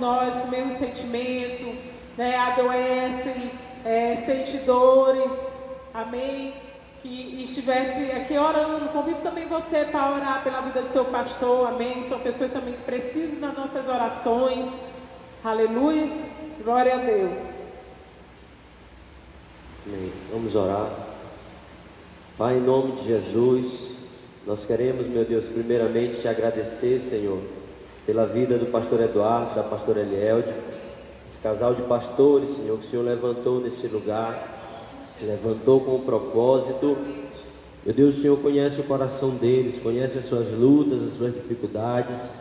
nós com o mesmo sentimento, né, adoecem, sentem dores, amém? Que estivesse aqui orando. Convido também você para orar pela vida do seu pastor, amém? São pessoas também que precisam das nossas orações, aleluia, glória a Deus. Amém. Vamos orar. Pai, em nome de Jesus, nós queremos, meu Deus, primeiramente te agradecer, Senhor, pela vida do pastor Eduardo, da pastora Elielde, esse casal de pastores, Senhor, que o Senhor levantou nesse lugar, levantou com um propósito. Meu Deus, o Senhor conhece o coração deles, conhece as suas lutas, as suas dificuldades.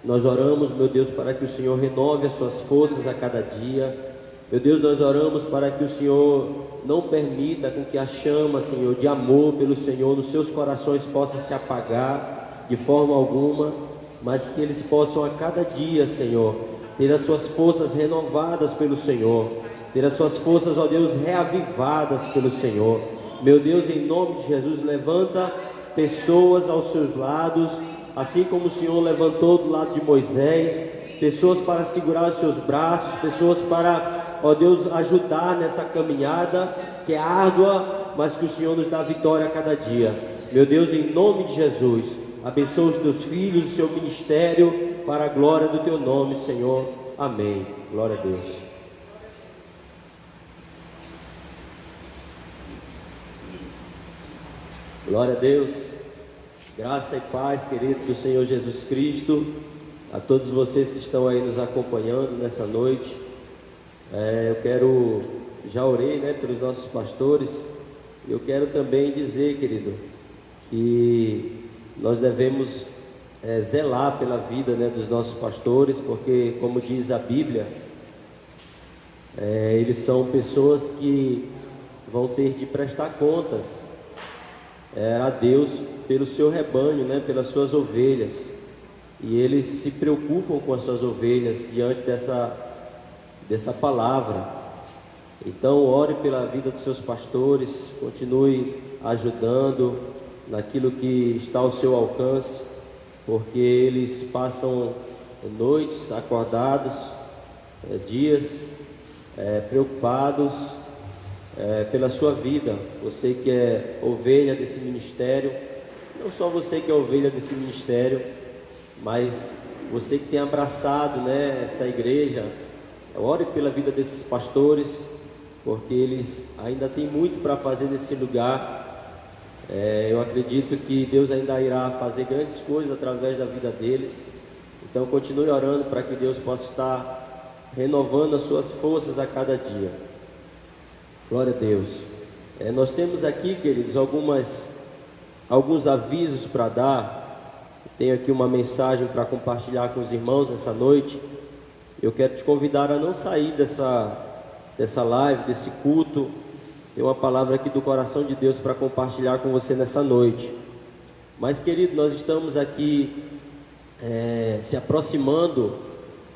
Nós oramos, meu Deus, para que o Senhor renove as suas forças a cada dia. Meu Deus, nós oramos para que o Senhor não permita com que a chama, Senhor, de amor pelo Senhor nos seus corações possa se apagar de forma alguma, mas que eles possam a cada dia, Senhor, ter as suas forças renovadas pelo Senhor, ter as suas forças, ó Deus, reavivadas pelo Senhor. Meu Deus, em nome de Jesus, levanta pessoas aos seus lados, assim como o Senhor levantou do lado de Moisés, pessoas para segurar os seus braços, pessoas para, ó Deus, ajudar nessa caminhada que é árdua, mas que o Senhor nos dá vitória a cada dia. Meu Deus, em nome de Jesus, abençoa os teus filhos, o seu ministério, para a glória do teu nome, Senhor. Amém. Glória a Deus. Glória a Deus. Graça e paz, querido, do Senhor Jesus Cristo, a todos vocês que estão aí nos acompanhando nessa noite. Eu quero, já orei, né, pelos nossos pastores. Eu quero também dizer, querido, que nós devemos zelar pela vida, né, dos nossos pastores, porque, como diz a Bíblia, eles são pessoas que vão ter de prestar contas a Deus pelo seu rebanho, né, pelas suas ovelhas, e eles se preocupam com as suas ovelhas diante dessa palavra. Então ore pela vida dos seus pastores, continue ajudando naquilo que está ao seu alcance, porque eles passam noites acordados, dias preocupados pela sua vida. Você que é ovelha desse ministério, não só você que é ovelha desse ministério, mas você que tem abraçado, né, esta igreja. Ore pela vida desses pastores, porque eles ainda têm muito para fazer nesse lugar. Eu acredito que Deus ainda irá fazer grandes coisas através da vida deles. Então continue orando para que Deus possa estar renovando as suas forças a cada dia. Glória a Deus. Nós temos aqui, queridos, alguns avisos para dar. Tenho aqui uma mensagem para compartilhar com os irmãos nessa noite. Eu quero te convidar a não sair dessa live, desse culto. Tem uma palavra aqui do coração de Deus para compartilhar com você nessa noite. Mas, querido, nós estamos aqui se aproximando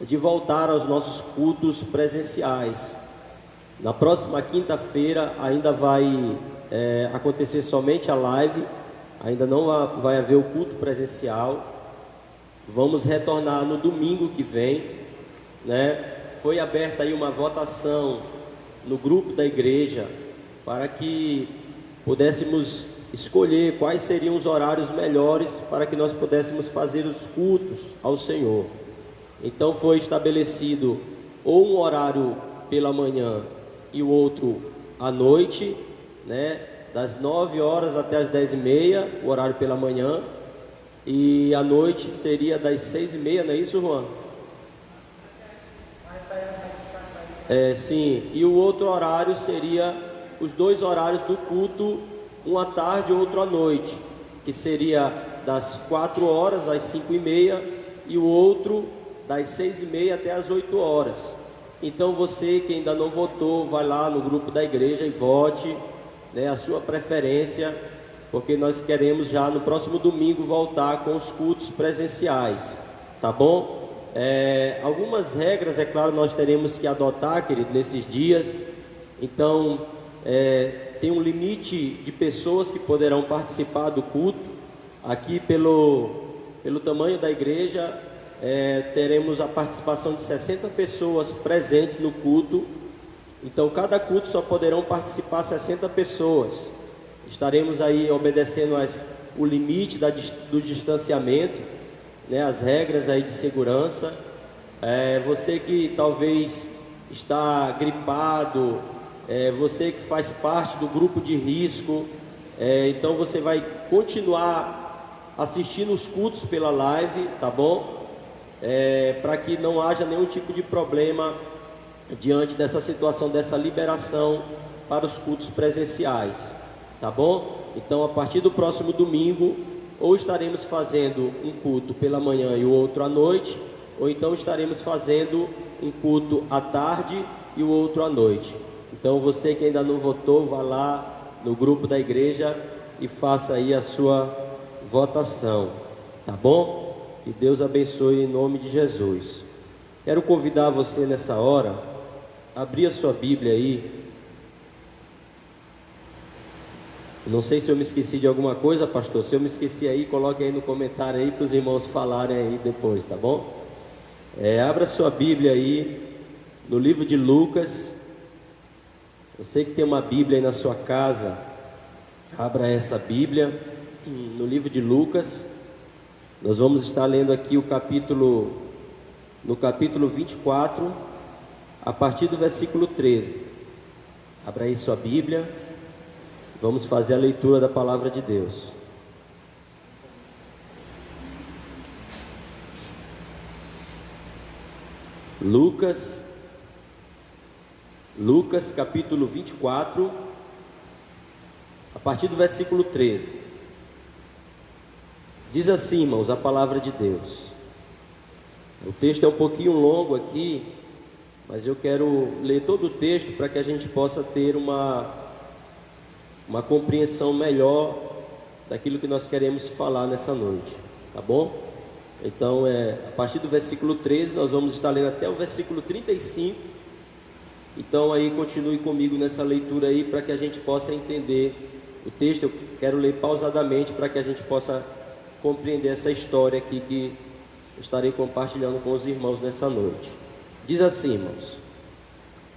de voltar aos nossos cultos presenciais. Na próxima quinta-feira ainda vai acontecer somente a live, ainda não vai haver o culto presencial. Vamos retornar no domingo que vem, né? Foi aberta aí uma votação no grupo da igreja para que pudéssemos escolher quais seriam os horários melhores para que nós pudéssemos fazer os cultos ao Senhor. Então foi estabelecido ou um horário pela manhã e o outro à noite, né? Das 9 horas até as 10h30, o horário pela manhã, e à noite seria das 6h30, não é isso, Juan? Sim, e o outro horário seria os dois horários do culto, um à tarde e outro à noite, que seria das 4 horas às 5h30 e o outro das 6h30 até as 8 horas. Então você que ainda não votou, vai lá no grupo da igreja e vote, né, a sua preferência, porque nós queremos já no próximo domingo voltar com os cultos presenciais, tá bom? Algumas regras, é claro, nós teremos que adotar, querido, nesses dias. Então tem um limite de pessoas que poderão participar do culto. Aqui pelo tamanho da igreja, teremos a participação de 60 pessoas presentes no culto. Então, cada culto só poderão participar 60 pessoas. Estaremos aí obedecendo o limite do distanciamento, né, as regras aí de segurança. Você que talvez está gripado, você que faz parte do grupo de risco, então você vai continuar assistindo os cultos pela live, tá bom? Para que não haja nenhum tipo de problema diante dessa situação, dessa liberação para os cultos presenciais, tá bom? Então, a partir do próximo domingo, ou estaremos fazendo um culto pela manhã e o outro à noite, ou então estaremos fazendo um culto à tarde e o outro à noite. Então, você que ainda não votou, vá lá no grupo da igreja e faça aí a sua votação, tá bom? Que Deus abençoe em nome de Jesus. Quero convidar você nessa hora a abrir a sua Bíblia aí. Não sei se eu me esqueci de alguma coisa, pastor. Se eu me esqueci aí, coloque aí no comentário aí para os irmãos falarem aí depois, tá bom? Abra sua Bíblia aí no livro de Lucas. Você que tem uma Bíblia aí na sua casa, abra essa Bíblia no livro de Lucas. Nós vamos estar lendo aqui no capítulo 24, a partir do versículo 13. Abra aí sua Bíblia. Vamos fazer a leitura da palavra de Deus. Lucas capítulo 24, a partir do versículo 13. Diz assim, irmãos, a palavra de Deus. O texto é um pouquinho longo aqui, mas eu quero ler todo o texto para que a gente possa ter uma compreensão melhor daquilo que nós queremos falar nessa noite, tá bom? Então, a partir do versículo 13, nós vamos estar lendo até o versículo 35. Então, aí continue comigo nessa leitura aí, para que a gente possa entender o texto. Eu quero ler pausadamente, para que a gente possa compreender essa história aqui, que eu estarei compartilhando com os irmãos nessa noite. Diz assim, irmãos: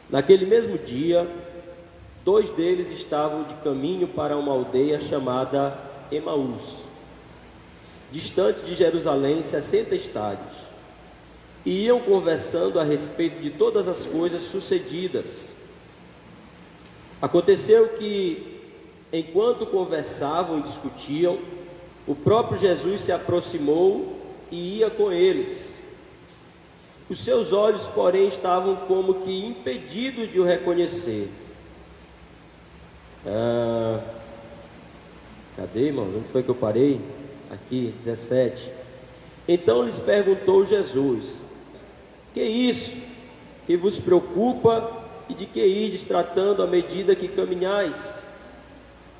naquele mesmo dia, 2 deles estavam de caminho para uma aldeia chamada Emaús, distante de Jerusalém 60 estádios, e iam conversando a respeito de todas as coisas sucedidas. Aconteceu que, enquanto conversavam e discutiam, o próprio Jesus se aproximou e ia com eles. Os seus olhos, porém, estavam como que impedidos de o reconhecer. Cadê, irmão? Onde foi que eu parei? Aqui, 17. Então lhes perguntou Jesus: que isso? Que vos preocupa e de que ides tratando à medida que caminhais?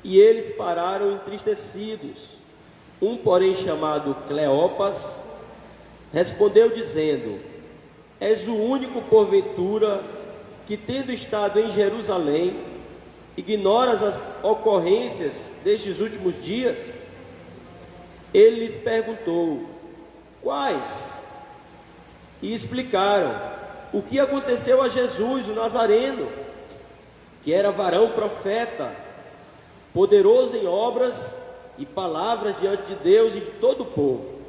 E eles pararam entristecidos. Um, porém, chamado Cleopas, respondeu dizendo: és o único, porventura, que, tendo estado em Jerusalém, ignoras as ocorrências destes últimos dias? Ele lhes perguntou: quais? E explicaram o que aconteceu a Jesus, o Nazareno, que era varão profeta, poderoso em obras e palavras diante de Deus e de todo o povo,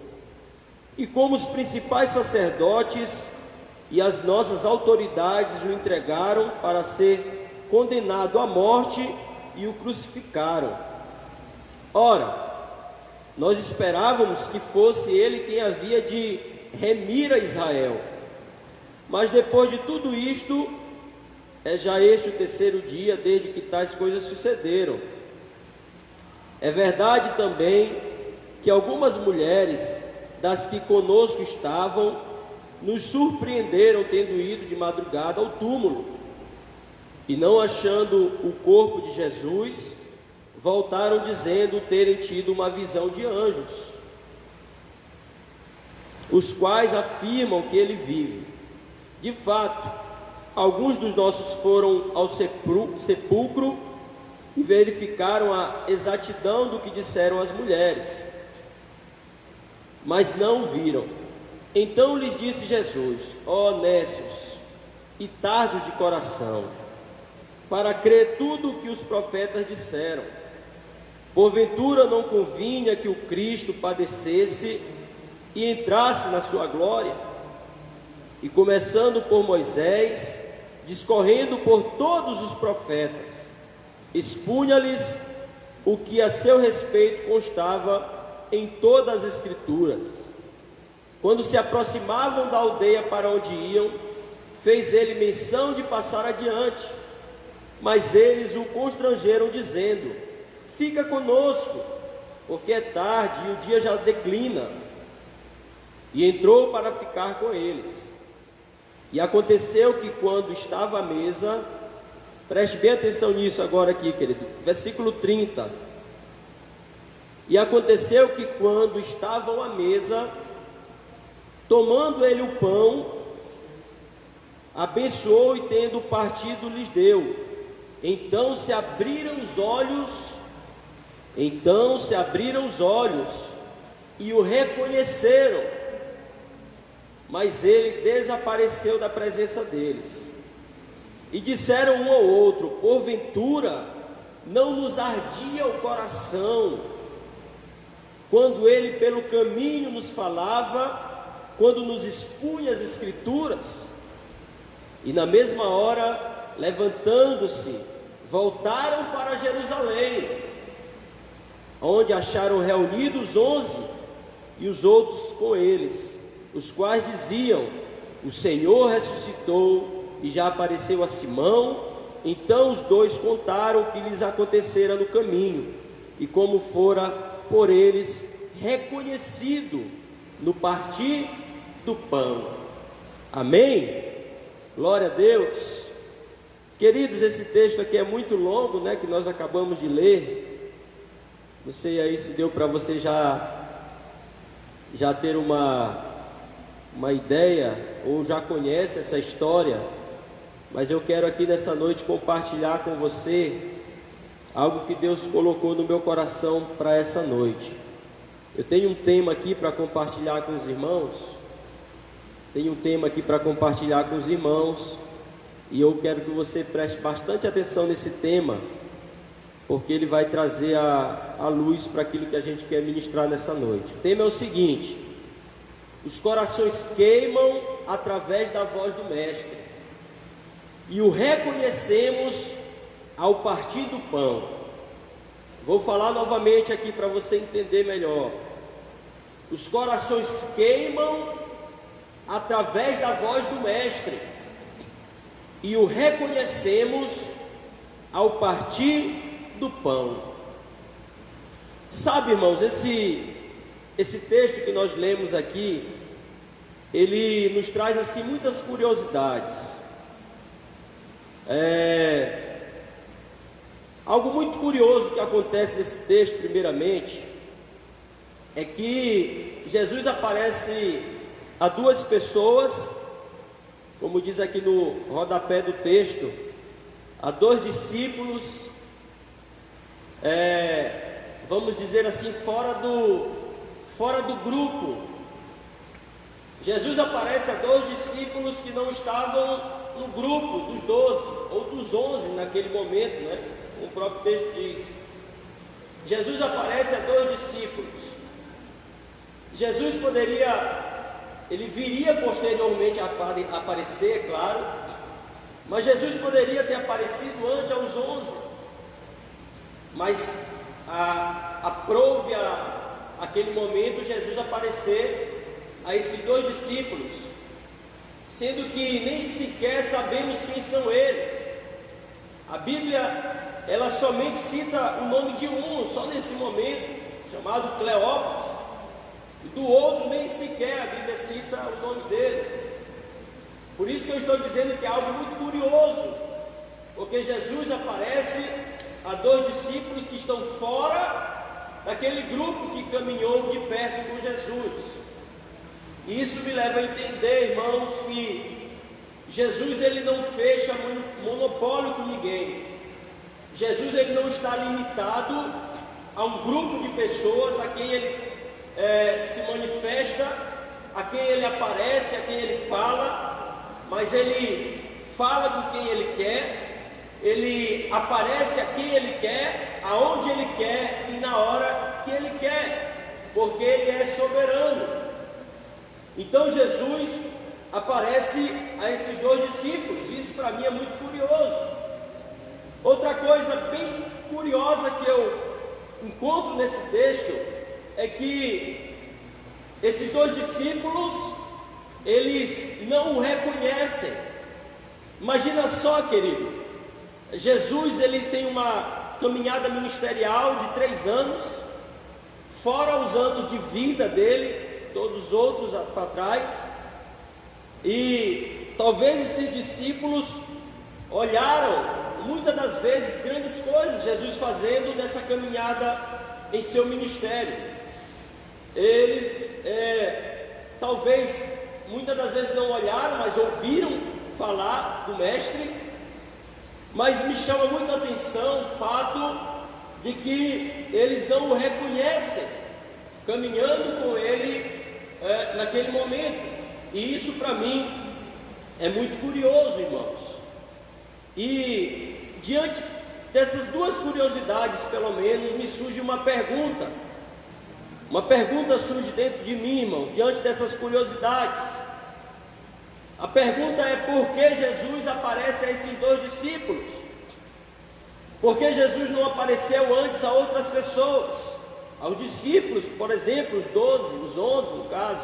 e como os principais sacerdotes e as nossas autoridades o entregaram para ser condenado à morte e o crucificaram. Ora, nós esperávamos que fosse ele quem havia de remir a Israel, mas depois de tudo isto, é já este o 3º dia desde que tais coisas sucederam. É verdade também que algumas mulheres das que conosco estavam nos surpreenderam tendo ido de madrugada ao túmulo, e não achando o corpo de Jesus, voltaram dizendo terem tido uma visão de anjos, os quais afirmam que ele vive. De fato, alguns dos nossos foram ao sepulcro e verificaram a exatidão do que disseram as mulheres, mas não o viram. Então lhes disse Jesus: ó nécios e tardos de coração, para crer tudo o que os profetas disseram. Porventura não convinha que o Cristo padecesse e entrasse na sua glória? E começando por Moisés, discorrendo por todos os profetas, expunha-lhes o que a seu respeito constava em todas as Escrituras. Quando se aproximavam da aldeia para onde iam, fez ele menção de passar adiante, mas eles o constrangeram, dizendo: fica conosco, porque é tarde e o dia já declina. E entrou para ficar com eles. E aconteceu que quando estava à mesa, preste bem atenção nisso agora aqui, querido, versículo 30. E aconteceu que quando estavam à mesa, tomando ele o pão, abençoou e tendo partido lhes deu. Então se abriram os olhos e o reconheceram, mas ele desapareceu da presença deles. E disseram um ao outro: porventura não nos ardia o coração quando ele pelo caminho nos falava, quando nos expunha as Escrituras? E na mesma hora, levantando-se, voltaram para Jerusalém, onde acharam reunidos 11 e os outros com eles, os quais diziam: o Senhor ressuscitou e já apareceu a Simão. Então os dois contaram o que lhes acontecera no caminho e como fora por eles reconhecido no partir do pão. Amém? Glória a Deus. Queridos, esse texto aqui é muito longo, né, que nós acabamos de ler. Não sei aí se deu para você já ter uma ideia, ou já conhece essa história, mas eu quero aqui nessa noite compartilhar com você algo que Deus colocou no meu coração para essa noite. Eu tenho um tema aqui para compartilhar com os irmãos, e eu quero que você preste bastante atenção nesse tema, porque ele vai trazer a luz para aquilo que a gente quer ministrar nessa noite. O tema é o seguinte: os corações queimam através da voz do Mestre, e o reconhecemos ao partir do pão. Vou falar novamente aqui para você entender melhor. Os corações queimam através da voz do Mestre, e o reconhecemos ao partir do pão. Sabe, irmãos, esse texto que nós lemos aqui, ele nos traz assim muitas curiosidades. Algo muito curioso que acontece nesse texto, primeiramente, é que Jesus aparece a duas pessoas, como diz aqui no rodapé do texto, a dois discípulos, vamos dizer assim, fora do grupo. Jesus aparece a dois discípulos que não estavam no grupo dos 12 ou dos 11 naquele momento, né? O próprio texto diz. Jesus aparece a dois discípulos. Jesus ele viria posteriormente a aparecer, é claro, mas Jesus poderia ter aparecido antes aos 11, mas aprove aquele momento Jesus aparecer a esses dois discípulos, sendo que nem sequer sabemos quem são eles. A Bíblia, ela somente cita o nome de um, só nesse momento, chamado Cleópas, e do outro nem sequer a Bíblia cita o nome dele. Por isso que eu estou dizendo que é algo muito curioso, porque Jesus aparece a dois discípulos que estão fora daquele grupo que caminhou de perto com Jesus. E isso me leva a entender, irmãos, que Jesus ele não fecha monopólio com ninguém. Jesus ele não está limitado a um grupo de pessoas a quem ele se manifesta a quem ele aparece, a quem ele fala, mas ele fala com quem ele quer, ele aparece a quem ele quer, aonde ele quer e na hora que ele quer, porque ele é soberano. Então Jesus aparece a esses dois discípulos. Isso para mim é muito curioso. Outra coisa bem curiosa que eu encontro nesse texto é que esses dois discípulos, eles não o reconhecem. Imagina só, querido, Jesus ele tem uma caminhada ministerial de 3 anos, fora os anos de vida dele, todos os outros para trás, e talvez esses discípulos olharam muitas das vezes grandes coisas Jesus fazendo nessa caminhada em seu ministério. Eles talvez muitas das vezes não olharam, mas ouviram falar do mestre. Mas me chama muito a atenção o fato de que eles não o reconhecem caminhando com ele naquele momento. E isso para mim é muito curioso, irmãos. E diante dessas duas curiosidades, pelo menos, me surge uma pergunta. Uma pergunta surge dentro de mim, irmão, diante dessas curiosidades. A pergunta é: por que Jesus aparece a esses dois discípulos? Por que Jesus não apareceu antes a outras pessoas? Aos discípulos, por exemplo, os 12, os 11 no caso.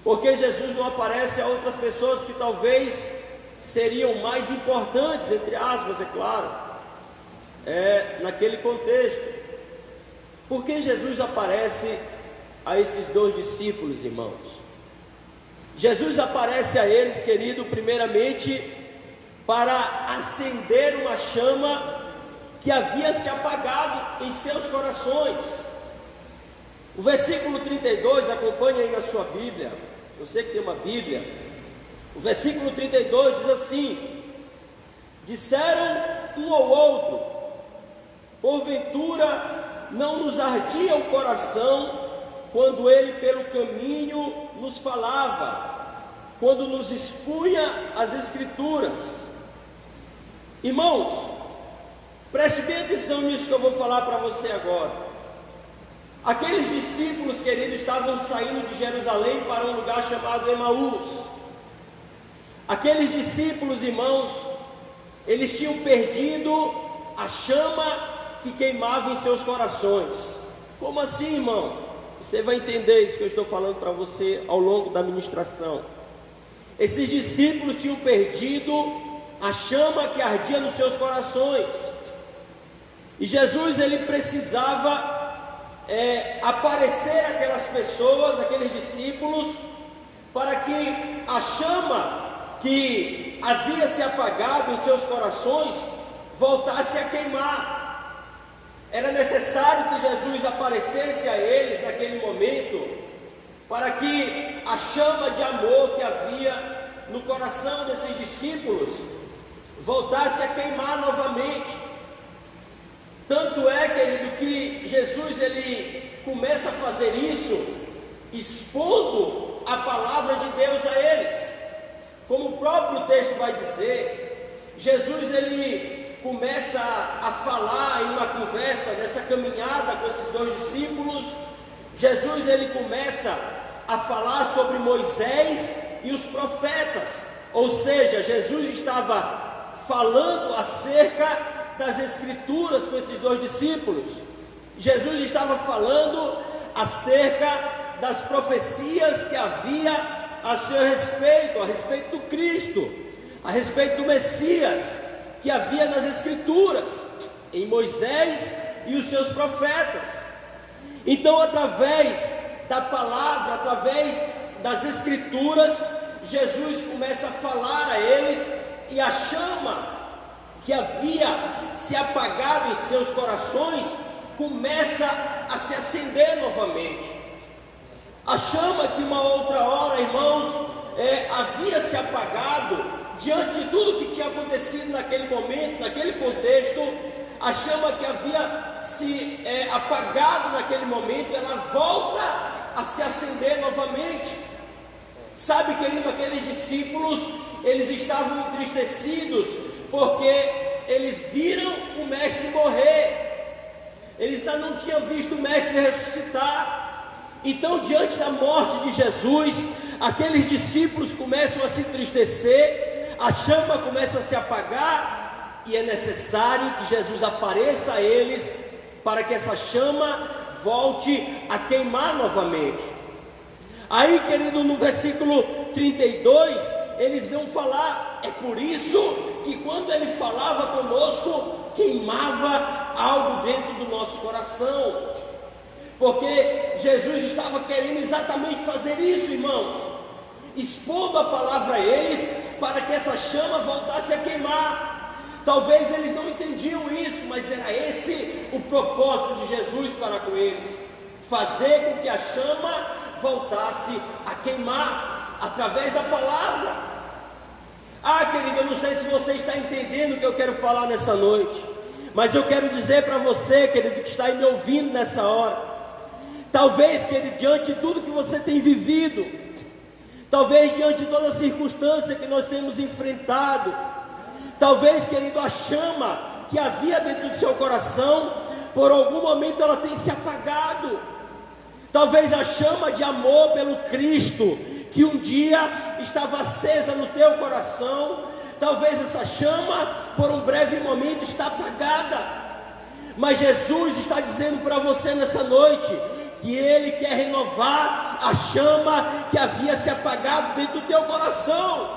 Por que Jesus não aparece a outras pessoas que talvez seriam mais importantes, entre aspas, é claro, naquele contexto? Por que Jesus aparece a esses dois discípulos, irmãos? Jesus aparece a eles, querido, primeiramente para acender uma chama que havia se apagado em seus corações. O versículo 32, acompanhe aí na sua Bíblia, você que tem uma Bíblia. O versículo 32 diz assim: disseram um ao outro, porventura não nos ardia o coração quando ele pelo caminho nos falava, quando nos expunha as Escrituras. Irmãos, preste bem atenção nisso que eu vou falar para você agora. Aqueles discípulos, queridos, estavam saindo de Jerusalém para um lugar chamado Emaús. Aqueles discípulos, irmãos, eles tinham perdido a chama que queimava em seus corações. Como assim, irmão? Você vai entender isso que eu estou falando para você ao longo da ministração. Esses discípulos tinham perdido a chama que ardia nos seus corações. E Jesus, ele precisava aparecer àquelas pessoas, aqueles discípulos, para que a chama que havia se apagado em seus corações voltasse a queimar. Era necessário que Jesus aparecesse a eles naquele momento, para que a chama de amor que havia no coração desses discípulos voltasse a queimar novamente. Tanto é, querido, que Jesus ele começa a fazer isso expondo a palavra de Deus a eles. Como o próprio texto vai dizer, Jesus ele começa a falar em uma conversa, nessa caminhada com esses dois discípulos. Jesus ele começa a falar sobre Moisés e os profetas, ou seja, Jesus estava falando acerca das Escrituras com esses dois discípulos. Jesus estava falando acerca das profecias que havia a seu respeito, a respeito do Cristo, a respeito do Messias, que havia nas Escrituras, em Moisés e os seus profetas. Então, através da palavra, através das Escrituras, Jesus começa a falar a eles, e a chama que havia se apagado em seus corações começa a se acender novamente. A chama que uma outra hora, irmãos, havia se apagado diante de tudo que tinha acontecido naquele momento, naquele contexto, a chama que havia se apagado naquele momento, ela volta a se acender novamente. Sabe, querido, aqueles discípulos, eles estavam entristecidos, porque eles viram o mestre morrer, eles ainda não tinham visto o mestre ressuscitar. Então, diante da morte de Jesus, aqueles discípulos começam a se entristecer, a chama começa a se apagar, e é necessário que Jesus apareça a eles, para que essa chama volte a queimar novamente. Aí, querido, no versículo 32, eles vão falar, é por isso que quando ele falava conosco, queimava algo dentro do nosso coração, porque Jesus estava querendo exatamente fazer isso, irmãos, expondo a palavra a eles, para que essa chama voltasse a queimar. Talvez eles não entendiam isso, mas era esse o propósito de Jesus para com eles, fazer com que a chama voltasse a queimar, através da palavra. Querido, eu não sei se você está entendendo o que eu quero falar nessa noite, mas eu quero dizer para você, querido, que está aí me ouvindo nessa hora, talvez, querido, diante de tudo que você tem vivido, talvez diante de toda a circunstância que nós temos enfrentado, talvez, querido, a chama que havia dentro do seu coração, por algum momento ela tenha se apagado. Talvez a chama de amor pelo Cristo, que um dia estava acesa no teu coração, talvez essa chama, por um breve momento, está apagada. Mas Jesus está dizendo para você nessa noite, que Ele quer renovar a chama que havia se apagado dentro do teu coração.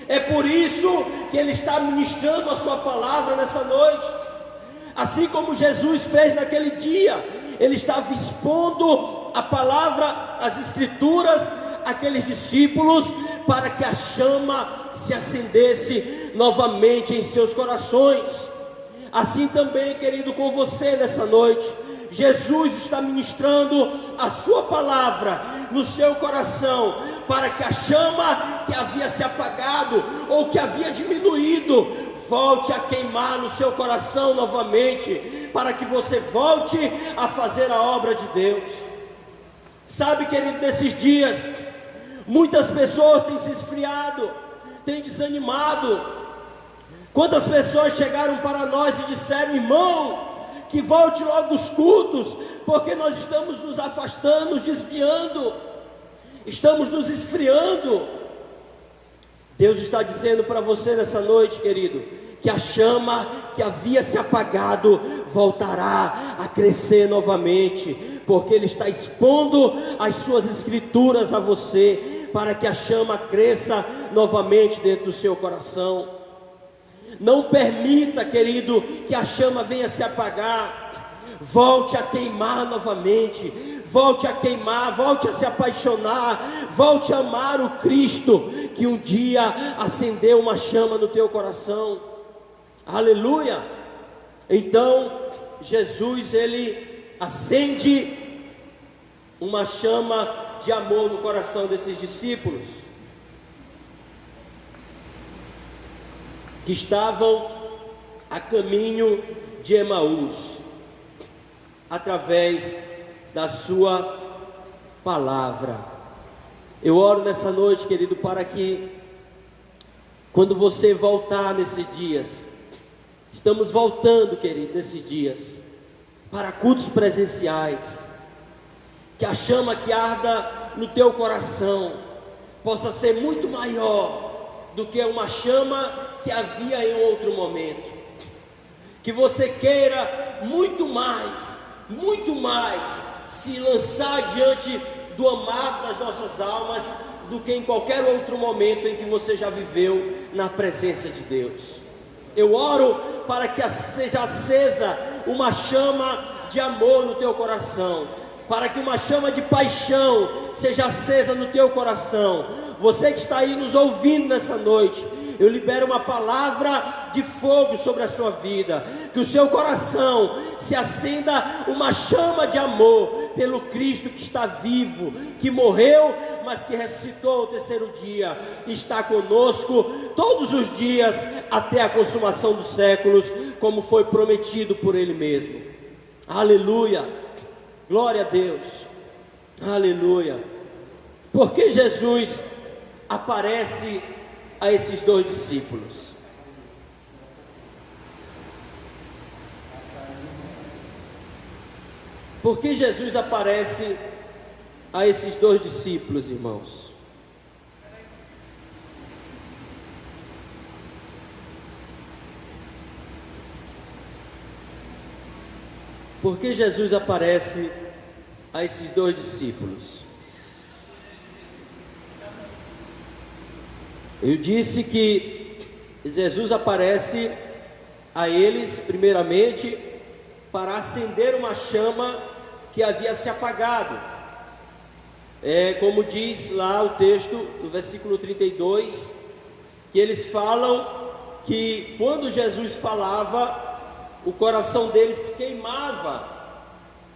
É por isso que Ele está ministrando a sua palavra nessa noite. Assim como Jesus fez naquele dia, Ele estava expondo a palavra, as escrituras, àqueles discípulos, para que a chama se acendesse novamente em seus corações. Assim também, querido, com você nessa noite, Jesus está ministrando a sua palavra no seu coração, para que a chama que havia se apagado, ou que havia diminuído, volte a queimar no seu coração novamente, para que você volte a fazer a obra de Deus. Sabe, querido, nesses dias, muitas pessoas têm se esfriado, têm desanimado. Quantas pessoas chegaram para nós e disseram: irmão, que volte logo os cultos, porque nós estamos nos afastando, nos desviando, estamos nos esfriando. Deus está dizendo para você nessa noite, querido, que a chama que havia se apagado voltará a crescer novamente, porque Ele está expondo as suas escrituras a você, para que a chama cresça novamente dentro do seu coração. Não permita, querido, que a chama venha se apagar. Volte a queimar novamente, volte a queimar, volte a se apaixonar, volte a amar o Cristo que um dia acendeu uma chama no teu coração. Aleluia! Então Jesus, Ele acende uma chama de amor no coração desses discípulos, que estavam a caminho de Emaús, através da sua palavra. Eu oro nessa noite, querido, para que quando você voltar nesses dias, estamos voltando, querido, nesses dias, para cultos presenciais, que a chama que arda no teu coração possa ser muito maior do que uma chama que havia em outro momento. Que você queira muito mais se lançar diante do amado das nossas almas, do que em qualquer outro momento em que você já viveu na presença de Deus. Eu oro para que seja acesa uma chama de amor no teu coração, para que uma chama de paixão seja acesa no teu coração. Você que está aí nos ouvindo nessa noite, eu libero uma palavra de fogo sobre a sua vida, que o seu coração se acenda uma chama de amor pelo Cristo que está vivo, que morreu, mas que ressuscitou ao terceiro dia, e está conosco todos os dias até a consumação dos séculos, como foi prometido por Ele mesmo. Aleluia, glória a Deus. Aleluia. Por que Jesus aparece a esses dois discípulos? Por que Jesus aparece a esses dois discípulos, irmãos? Por que Jesus aparece a esses dois discípulos? Eu disse que Jesus aparece a eles, primeiramente, para acender uma chama que havia se apagado. Como diz lá o texto do versículo 32, que eles falam que quando Jesus falava, o coração deles queimava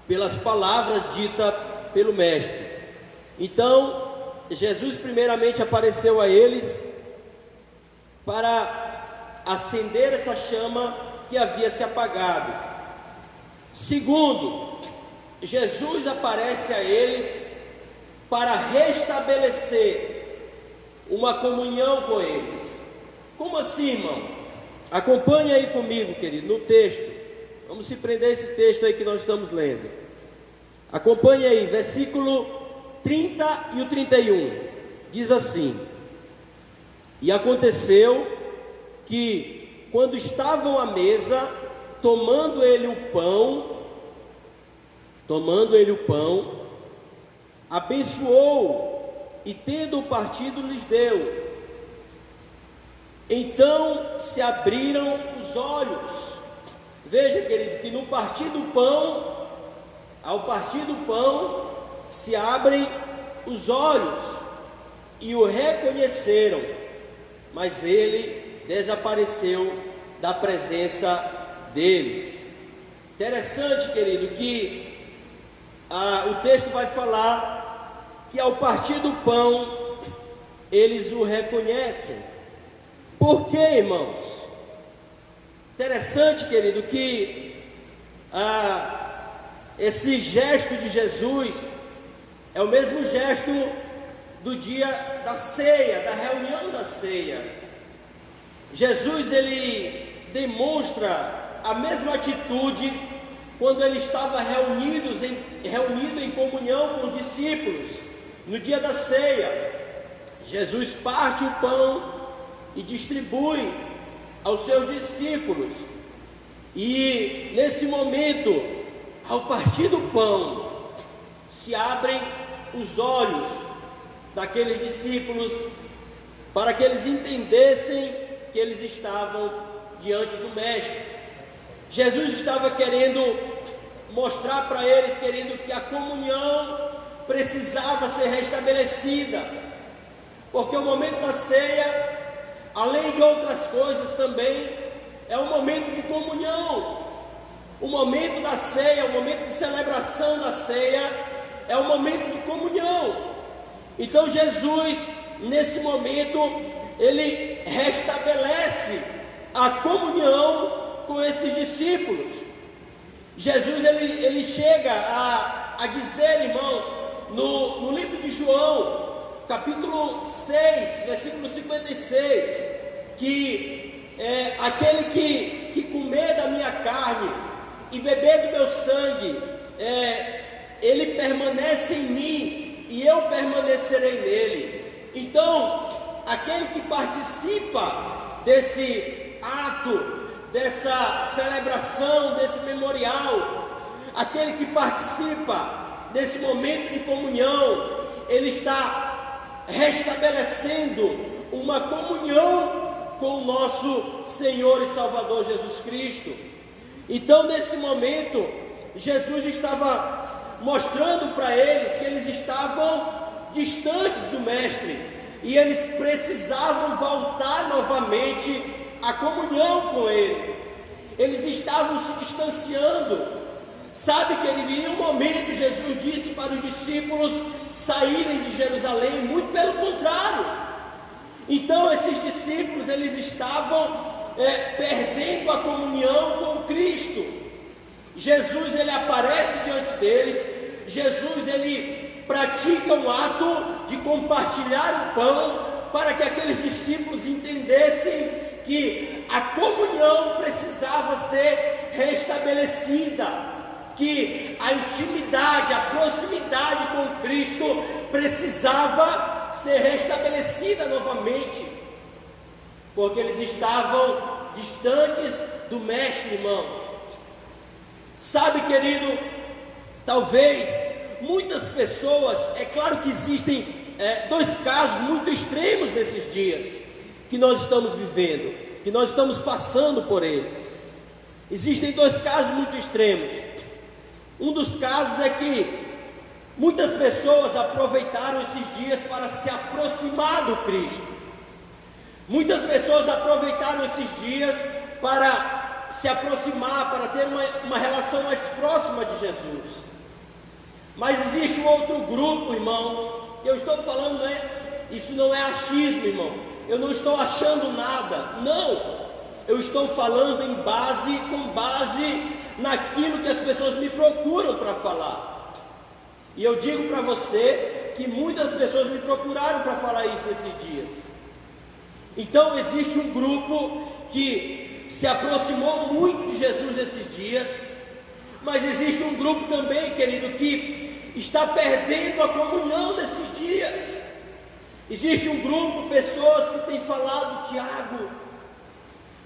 pelas palavras ditas pelo Mestre. Então, Jesus primeiramente apareceu a eles para acender essa chama que havia se apagado. Segundo, Jesus aparece a eles para restabelecer uma comunhão com eles. Como assim, irmão? Acompanhe aí comigo, querido, no texto. Vamos se prender a esse texto aí que nós estamos lendo. Acompanhe aí, versículo 30 e o 31. Diz assim: E aconteceu que, quando estavam à mesa, tomando ele o pão, abençoou e, tendo-o partido, lhes deu. Então se abriram os olhos. Veja, querido, que no partir do pão, ao partir do pão, se abrem os olhos e o reconheceram, mas ele desapareceu da presença deles. Interessante, querido, que o texto vai falar que ao partir do pão eles o reconhecem. Por quê, irmãos? Interessante, querido, que esse gesto de Jesus é o mesmo gesto do dia da ceia, da reunião da ceia. Jesus, ele demonstra a mesma atitude quando ele estava reunido em comunhão com os discípulos no dia da ceia. Jesus parte o pão e distribui aos seus discípulos, e nesse momento, ao partir do pão, se abrem os olhos daqueles discípulos, para que eles entendessem que eles estavam diante do Mestre. Jesus estava querendo mostrar para eles, querido, que a comunhão precisava ser restabelecida, porque o momento da ceia, além de outras coisas também, é um momento de comunhão. O momento da ceia, o momento de celebração da ceia, é um momento de comunhão. Então Jesus, nesse momento, ele restabelece a comunhão com esses discípulos. Jesus, ele chega a dizer, irmãos, no livro de João, capítulo 6, versículo 56, que aquele que comer da minha carne e beber do meu sangue, ele permanece em mim e eu permanecerei nele. Então, aquele que participa desse ato, dessa celebração, desse memorial, aquele que participa desse momento de comunhão, ele está restabelecendo uma comunhão com o nosso Senhor e Salvador Jesus Cristo. Então, nesse momento, Jesus estava mostrando para eles que eles estavam distantes do Mestre e eles precisavam voltar novamente à comunhão com Ele. Eles estavam se distanciando. Sabe, querido, em um momento Jesus disse para os discípulos saírem de Jerusalém, muito pelo contrário. Então esses discípulos, eles estavam perdendo a comunhão com Cristo. Jesus, ele aparece diante deles. Jesus, ele pratica o ato de compartilhar o pão, para que aqueles discípulos entendessem que a comunhão precisava ser restabelecida, que a intimidade, a proximidade com Cristo precisava ser restabelecida novamente, porque eles estavam distantes do Mestre, irmãos. Sabe, querido, talvez muitas pessoas, é claro que existem dois casos muito extremos nesses dias que nós estamos vivendo, que nós estamos passando por eles. Existem dois casos muito extremos. Um dos casos é que muitas pessoas aproveitaram esses dias para se aproximar do Cristo. Muitas pessoas aproveitaram esses dias para se aproximar, para ter uma relação mais próxima de Jesus. Mas existe um outro grupo, irmãos, que eu estou falando, isso não é achismo, irmão. Eu não estou achando nada, não. Eu estou falando com base naquilo que as pessoas me procuram para falar. E eu digo para você que muitas pessoas me procuraram para falar isso nesses dias. Então existe um grupo que se aproximou muito de Jesus nesses dias, mas existe um grupo também, querido, que está perdendo a comunhão nesses dias. Existe um grupo, pessoas que têm falado: Tiago,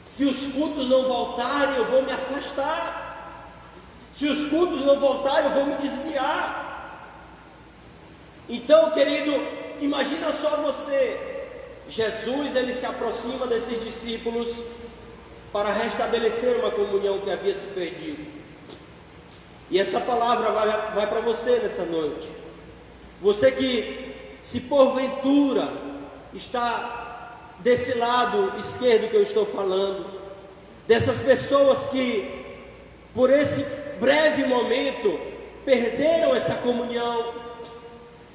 se os cultos não voltarem, eu vou me afastar. Se os cultos não voltarem, eu vou me desviar. Então, querido, imagina só você. Jesus, ele se aproxima desses discípulos para restabelecer uma comunhão que havia se perdido. E essa palavra vai para você nessa noite. Você que, se porventura está desse lado esquerdo que eu estou falando, dessas pessoas que por esse breve momento perderam essa comunhão.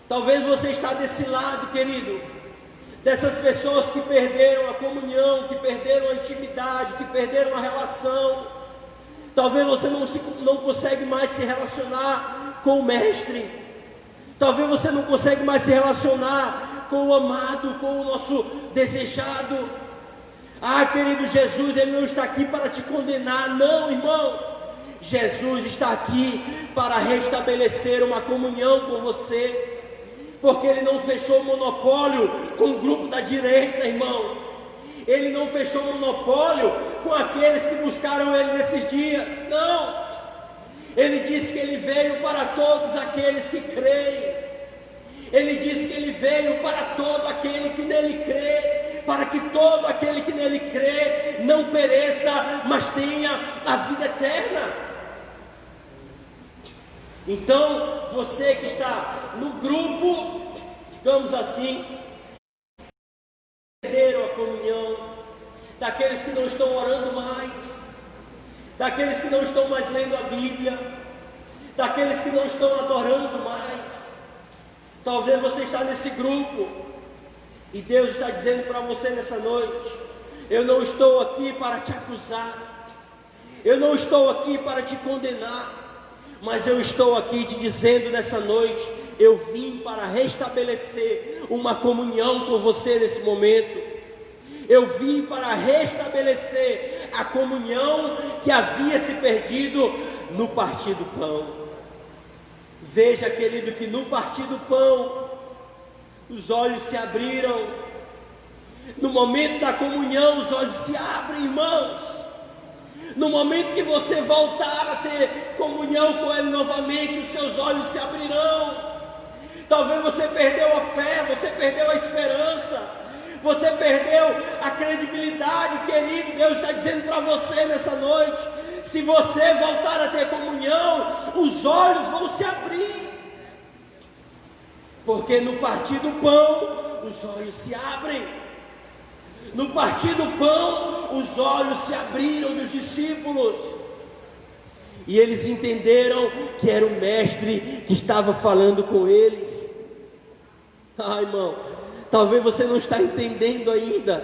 Talvez você está desse lado, querido, dessas pessoas que perderam a comunhão, que perderam a intimidade, que perderam a relação. Talvez você não consegue mais se relacionar com o Mestre. Talvez você não consegue mais se relacionar com o amado, com o nosso desejado. Querido, Jesus, ele não está aqui para te condenar, não, irmão. Jesus está aqui para restabelecer uma comunhão com você, porque ele não fechou monopólio com o grupo da direita, irmão. Ele não fechou monopólio com aqueles que buscaram ele nesses dias, não. Ele disse que ele veio para todos aqueles que creem. Ele disse que ele veio para todo aquele que nele crê, para que todo aquele que nele crê não pereça, mas tenha a vida eterna. Então, você que está no grupo, digamos assim, perderam a comunhão, daqueles que não estão orando mais, daqueles que não estão mais lendo a Bíblia, daqueles que não estão adorando mais. Talvez você está nesse grupo, e Deus está dizendo para você nessa noite: eu não estou aqui para te acusar, eu não estou aqui para te condenar, mas eu estou aqui te dizendo nessa noite: eu vim para restabelecer uma comunhão com você nesse momento. Eu vim para restabelecer a comunhão que havia se perdido no partir do pão. Veja, querido, que no partir do pão, os olhos se abriram. No momento da comunhão, os olhos se abrem, irmãos. No momento que você voltar a ter comunhão com Ele novamente, os seus olhos se abrirão. Talvez você perdeu a fé, você perdeu a esperança, você perdeu a credibilidade, querido. Deus está dizendo para você nessa noite: se você voltar a ter comunhão, os olhos vão se abrir. Porque no partir do pão, os olhos se abrem. No partir do pão, os olhos se abriram dos discípulos. E eles entenderam que era o Mestre que estava falando com eles. Irmão, talvez você não está entendendo ainda.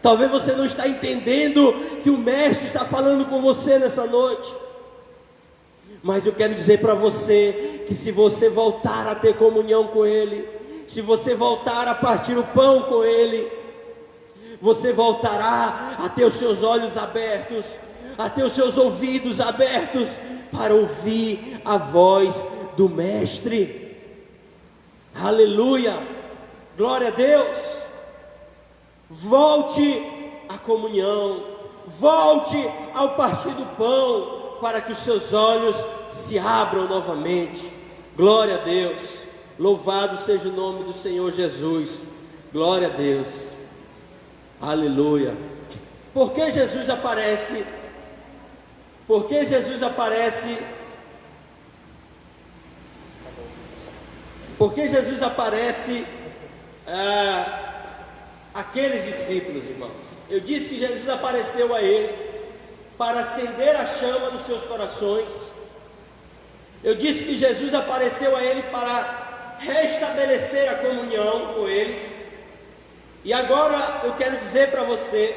Talvez você não está entendendo que o Mestre está falando com você nessa noite. Mas eu quero dizer para você que se você voltar a ter comunhão com Ele, se você voltar a partir o pão com Ele, você voltará a ter os seus olhos abertos, a ter os seus ouvidos abertos para ouvir a voz do Mestre. Aleluia, glória a Deus. Volte à comunhão, volte ao partir do pão, para que os seus olhos se abram novamente. Glória a Deus, louvado seja o nome do Senhor Jesus. Glória a Deus, aleluia. Por que Jesus aparece? Por que Jesus aparece? Por que Jesus aparece àqueles discípulos, irmãos? Eu disse que Jesus apareceu a eles para acender a chama nos seus corações. Eu disse que Jesus apareceu a ele para restabelecer a comunhão com eles. E agora eu quero dizer para você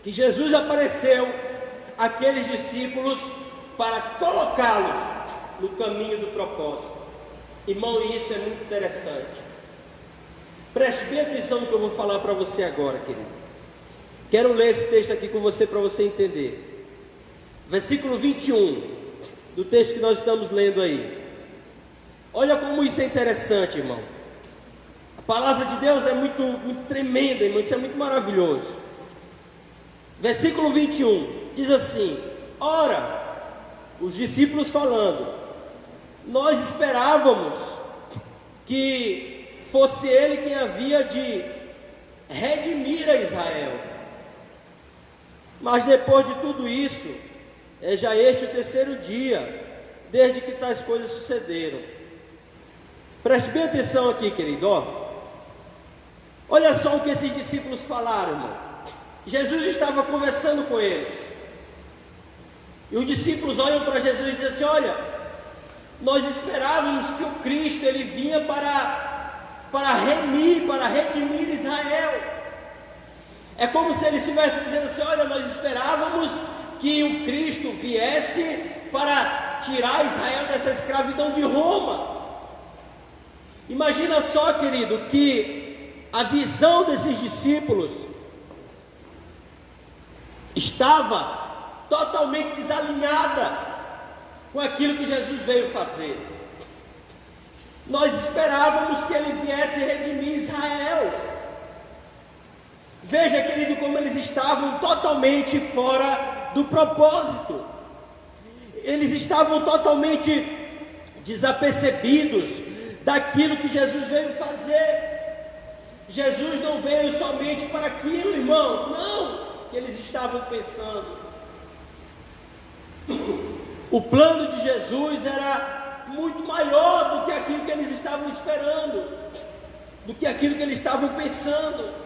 que Jesus apareceu àqueles discípulos para colocá-los no caminho do propósito. Irmão, e isso é muito interessante. Preste bem atenção no que eu vou falar para você agora, querido. Quero ler esse texto aqui com você para você entender. Versículo 21 do texto que nós estamos lendo aí. Olha como isso é interessante, irmão. A palavra de Deus é muito tremenda, irmão. Isso é muito maravilhoso. Versículo 21 diz assim: ora, os discípulos falando, nós esperávamos que fosse ele quem havia de redimir a Israel. Mas depois de tudo isso, é já este o terceiro dia, desde que tais coisas sucederam. Preste bem atenção aqui, querido. Olha só o que esses discípulos falaram, irmão. Jesus estava conversando com eles. E os discípulos olham para Jesus e dizem assim: olha, nós esperávamos que o Cristo ele vinha para remir, para redimir Israel. É como se eles estivessem dizendo assim: olha, nós esperávamos que o Cristo viesse para tirar Israel dessa escravidão de Roma. Imagina só, querido, que a visão desses discípulos estava totalmente desalinhada com aquilo que Jesus veio fazer. Nós esperávamos que ele viesse redimir Israel. Veja, querido, como eles estavam totalmente fora do propósito. Eles estavam totalmente desapercebidos daquilo que Jesus veio fazer. Jesus não veio somente para aquilo, irmãos, não, que eles estavam pensando. O plano de Jesus era muito maior do que aquilo que eles estavam esperando, do que aquilo que eles estavam pensando.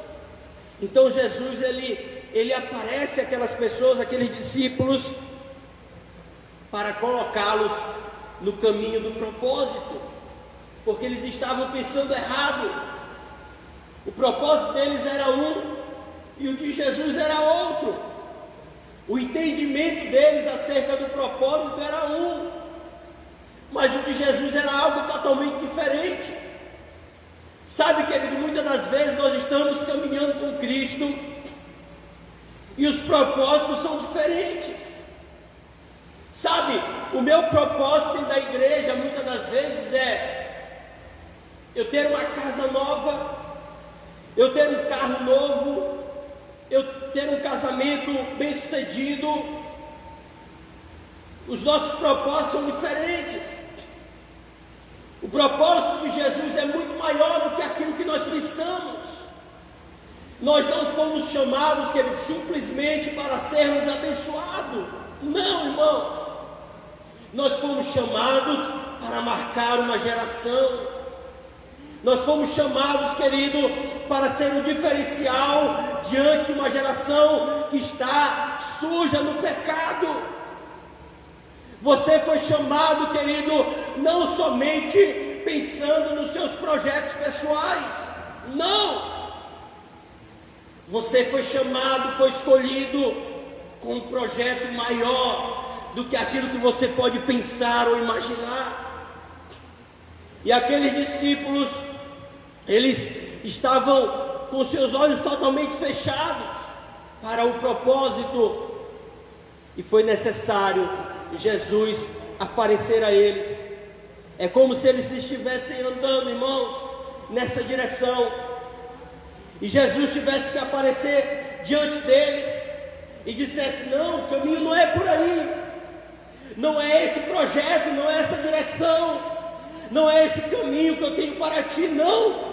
Então Jesus, ele aparece àquelas pessoas, aqueles discípulos, para colocá-los no caminho do propósito, porque eles estavam pensando errado. O propósito deles era um, e o de Jesus era outro. O entendimento deles acerca do propósito era um, mas o de Jesus era algo totalmente diferente. Sabe, querido, muitas das vezes nós estamos caminhando com Cristo e os propósitos são diferentes. Sabe, o meu propósito da igreja muitas das vezes é eu ter uma casa nova, eu ter um carro novo, eu ter um casamento bem sucedido. Os nossos propósitos são diferentes. O propósito de Jesus é muito maior do que aquilo que nós pensamos. Nós não fomos chamados, querido, simplesmente para sermos abençoados. Não, irmãos. Nós fomos chamados para marcar uma geração. Nós fomos chamados, querido, para ser um diferencial diante de uma geração que está suja no pecado. Você foi chamado, querido, não somente pensando nos seus projetos pessoais. Não! Você foi chamado, foi escolhido com um projeto maior do que aquilo que você pode pensar ou imaginar. E aqueles discípulos, eles estavam com seus olhos totalmente fechados para o propósito, e foi necessário Jesus aparecer a eles. É como se eles estivessem andando, irmãos, nessa direção, e Jesus tivesse que aparecer diante deles e dissesse: não, o caminho não é por aí, não é esse projeto, não é essa direção, não é esse caminho que eu tenho para ti, não.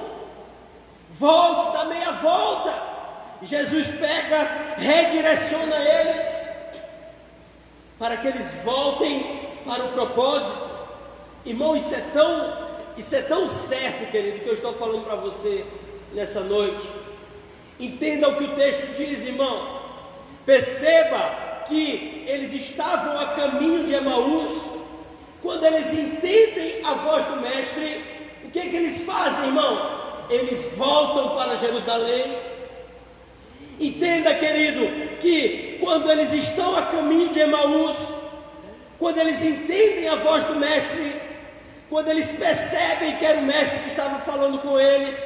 Volte, dá meia volta. Jesus pega, redireciona eles para que eles voltem para o propósito. Irmão, isso é tão certo, querido, que eu estou falando para você nessa noite. Entenda o que o texto diz, irmão. Perceba que eles estavam a caminho de Emaús. Quando eles entendem a voz do mestre, o que eles fazem, irmãos? Eles voltam para Jerusalém. Entenda, querido, que quando eles estão a caminho de Emaús, quando eles entendem a voz do mestre, quando eles percebem que era o mestre que estava falando com eles,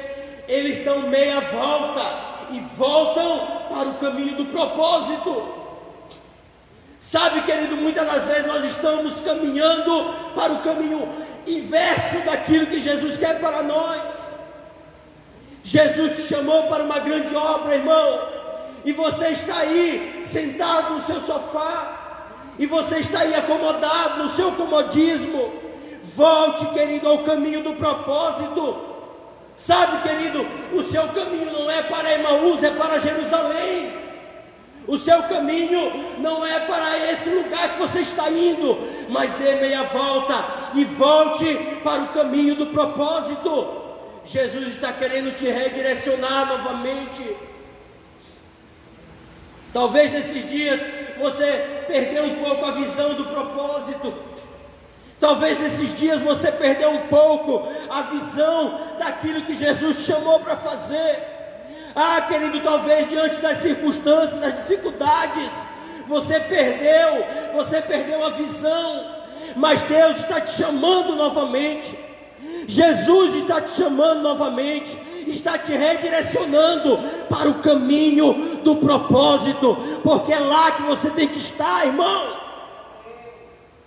eles dão meia volta e voltam para o caminho do propósito. Sabe, querido, muitas das vezes nós estamos caminhando para o caminho inverso daquilo que Jesus quer para nós. Jesus te chamou para uma grande obra, irmão, e você está aí sentado no seu sofá, e você está aí acomodado no seu comodismo. Volte, querido, ao caminho do propósito. Sabe, querido, o seu caminho não é para Emaús, é para Jerusalém. O seu caminho não é para esse lugar que você está indo, mas dê meia volta e volte para o caminho do propósito. Jesus está querendo te redirecionar novamente. Talvez nesses dias você perdeu um pouco a visão do propósito. Talvez nesses dias você perdeu um pouco a visão daquilo que Jesus chamou para fazer. Ah, querido, talvez diante das circunstâncias, das dificuldades, você perdeu a visão. Mas Deus está te chamando novamente. Jesus está te chamando novamente, está te redirecionando para o caminho do propósito, porque é lá que você tem que estar, irmão.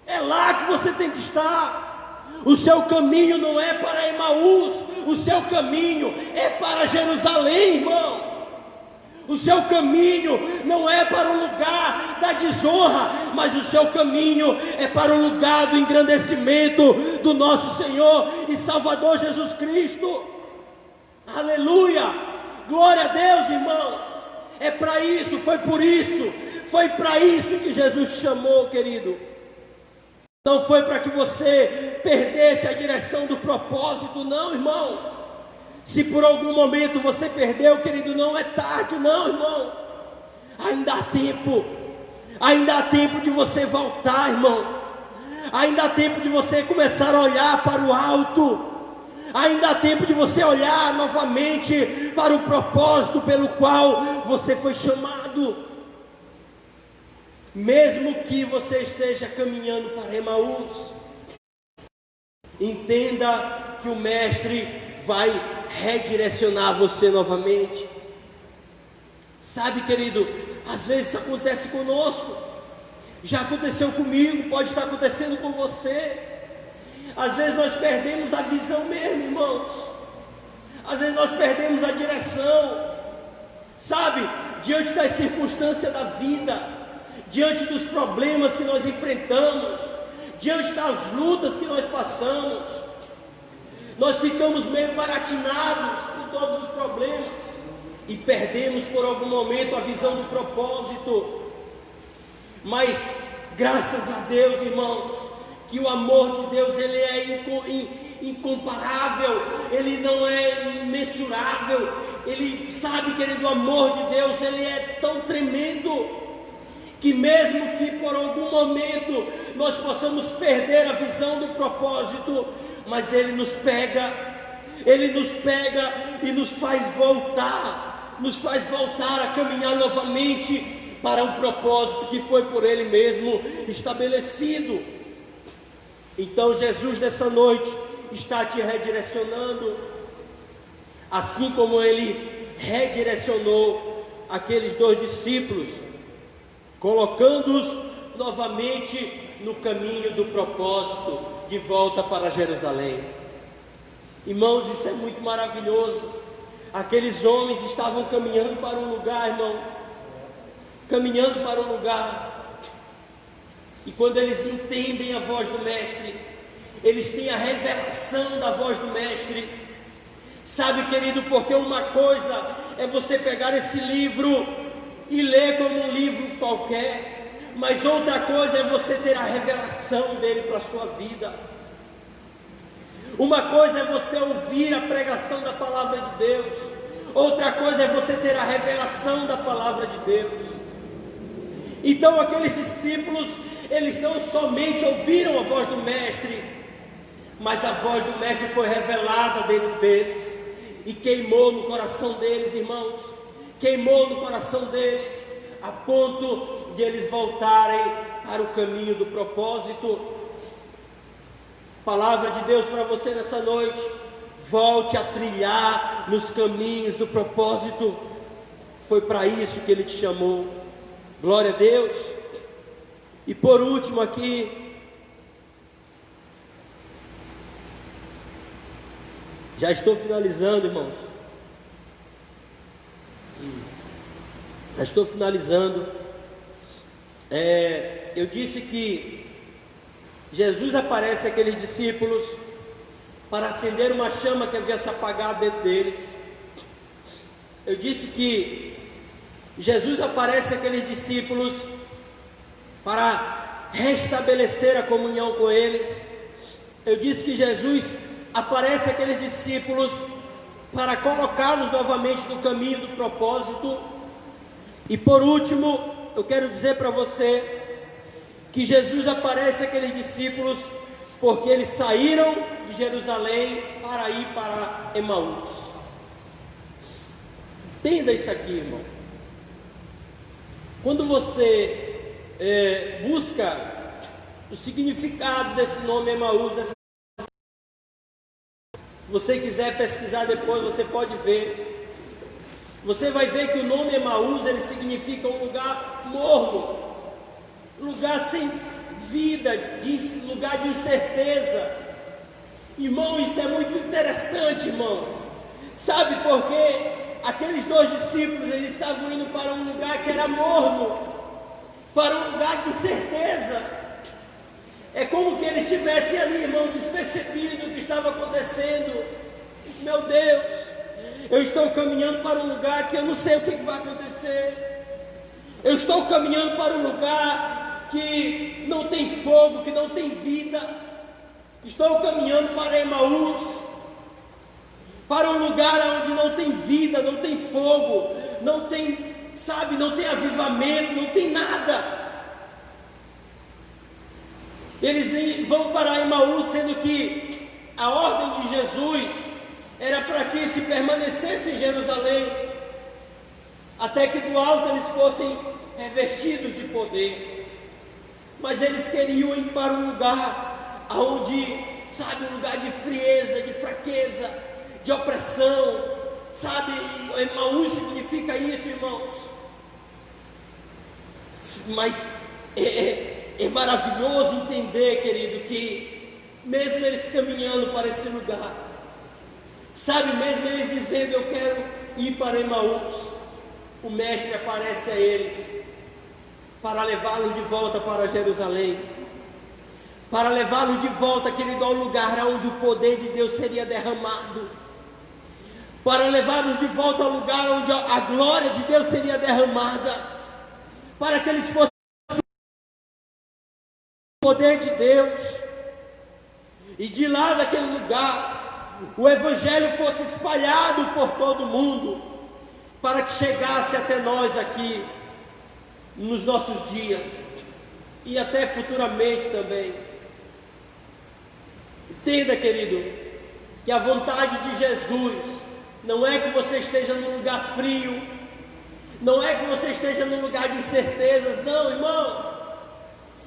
É lá que você tem que estar. O seu caminho não é para Emaús, o seu caminho é para Jerusalém, irmão. O seu caminho não é para o lugar da desonra, mas o seu caminho é para o lugar do engrandecimento do nosso Senhor e Salvador Jesus Cristo. Aleluia! Glória a Deus, irmãos. É para isso, foi para isso que Jesus te chamou, querido. Não foi para que você perdesse a direção do propósito, não, irmão. Se por algum momento você perdeu, querido, não é tarde, não, irmão. Ainda há tempo de você voltar, irmão. Ainda há tempo de você começar a olhar para o alto. Ainda há tempo de você olhar novamente para o propósito pelo qual você foi chamado. Mesmo que você esteja caminhando para Emaús, entenda que o Mestre vai redirecionar você novamente. Sabe, querido, às vezes isso acontece conosco. Já aconteceu comigo, pode estar acontecendo com você. Às vezes nós perdemos a visão mesmo, irmãos. Às vezes nós perdemos a direção. Sabe, diante das circunstâncias da vida, diante dos problemas que nós enfrentamos, diante das lutas que nós passamos, nós ficamos meio baratinados com todos os problemas e perdemos por algum momento a visão do propósito. Mas graças a Deus, irmãos, que o amor de Deus ele é incomparável, ele não é imensurável. Ele sabe, querido, o amor de Deus ele é tão tremendo que mesmo que por algum momento nós possamos perder a visão do propósito, mas Ele nos pega e nos faz voltar a caminhar novamente para um propósito que foi por Ele mesmo estabelecido. Então Jesus nessa noite está te redirecionando, assim como Ele redirecionou aqueles 2 discípulos, colocando-os novamente no caminho do propósito, de volta para Jerusalém. Irmãos, isso é muito maravilhoso. Aqueles homens estavam caminhando para um lugar, irmão, caminhando para um lugar, e quando eles entendem a voz do Mestre, eles têm a revelação da voz do Mestre. Sabe, querido, porque uma coisa é você pegar esse livro e ler como um livro qualquer, mas outra coisa é você ter a revelação dele para a sua vida. Uma coisa é você ouvir a pregação da palavra de Deus, outra coisa é você ter a revelação da palavra de Deus. Então aqueles discípulos, eles não somente ouviram a voz do Mestre, mas a voz do Mestre foi revelada dentro deles, e queimou no coração deles, irmãos, queimou no coração deles, a ponto de eles voltarem para o caminho do propósito. Palavra de Deus para você nessa noite: volte a trilhar nos caminhos do propósito. Foi para isso que Ele te chamou. Glória a Deus. E por último aqui, já estou finalizando, irmãos. Já estou finalizando. Eu disse que Jesus aparece àqueles discípulos para acender uma chama que havia se apagado dentro deles. Eu disse que Jesus aparece àqueles discípulos para restabelecer a comunhão com eles. Eu disse que Jesus aparece àqueles discípulos para colocá-los novamente no caminho do propósito. E por último, eu quero dizer para você que Jesus aparece àqueles discípulos porque eles saíram de Jerusalém para ir para Emaús. Entenda isso aqui, irmão. Quando você busca o significado desse nome Emaús, se você quiser pesquisar depois, você pode ver. Você vai ver que o nome Emaús, ele significa um lugar morno, lugar sem vida, lugar de incerteza. Irmão, isso é muito interessante, irmão. Sabe por quê? Aqueles 2 discípulos, eles estavam indo para um lugar que era morno, para um lugar de incerteza. É como que eles estivessem ali, irmão, despercebido o que estava acontecendo. Diz, meu Deus, eu estou caminhando para um lugar que eu não sei o que vai acontecer. Eu estou caminhando para um lugar que não tem fogo, que não tem vida. Estou caminhando para Emaús, para um lugar onde não tem vida, não tem fogo, não tem, sabe, não tem avivamento, não tem nada. Eles vão para Emaús, sendo que a ordem de Jesus era para que se permanecessem em Jerusalém, até que do alto eles fossem revestidos de poder. Mas eles queriam ir para um lugar onde, sabe, um lugar de frieza, de fraqueza, de opressão, sabe? Emaús significa isso, irmãos. Mas é maravilhoso entender, querido, que mesmo eles caminhando para esse lugar, sabe, mesmo eles dizendo eu quero ir para Emaús, o Mestre aparece a eles para levá-los de volta para Jerusalém, para levá-los de volta, querido, ao lugar onde o poder de Deus seria derramado, para levá-los de volta ao lugar onde a glória de Deus seria derramada, para que eles fossem o poder de Deus, e de lá daquele lugar o Evangelho fosse espalhado por todo o mundo, para que chegasse até nós aqui, nos nossos dias, e até futuramente também. Entenda, querido, que a vontade de Jesus não é que você esteja num lugar frio, não é que você esteja num lugar de incertezas, não, irmão.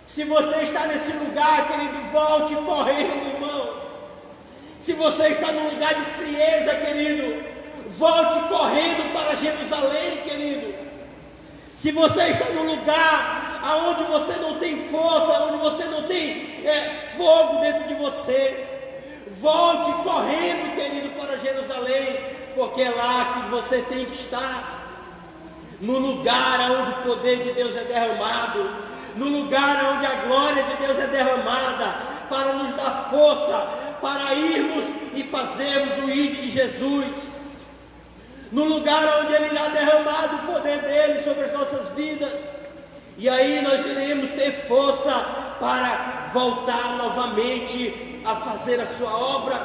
Se você está nesse lugar, querido, volte correndo, irmão. Se você está num lugar de frieza, querido, volte correndo para Jerusalém, querido. Se você está num lugar onde você não tem força, onde você não tem fogo dentro de você, volte correndo, querido, para Jerusalém, porque é lá que você tem que estar. No lugar onde o poder de Deus é derramado, no lugar onde a glória de Deus é derramada, para nos dar força, para irmos e fazermos o ID de Jesus, no lugar onde Ele irá derramar o poder dEle sobre as nossas vidas, e aí nós iremos ter força para voltar novamente a fazer a sua obra.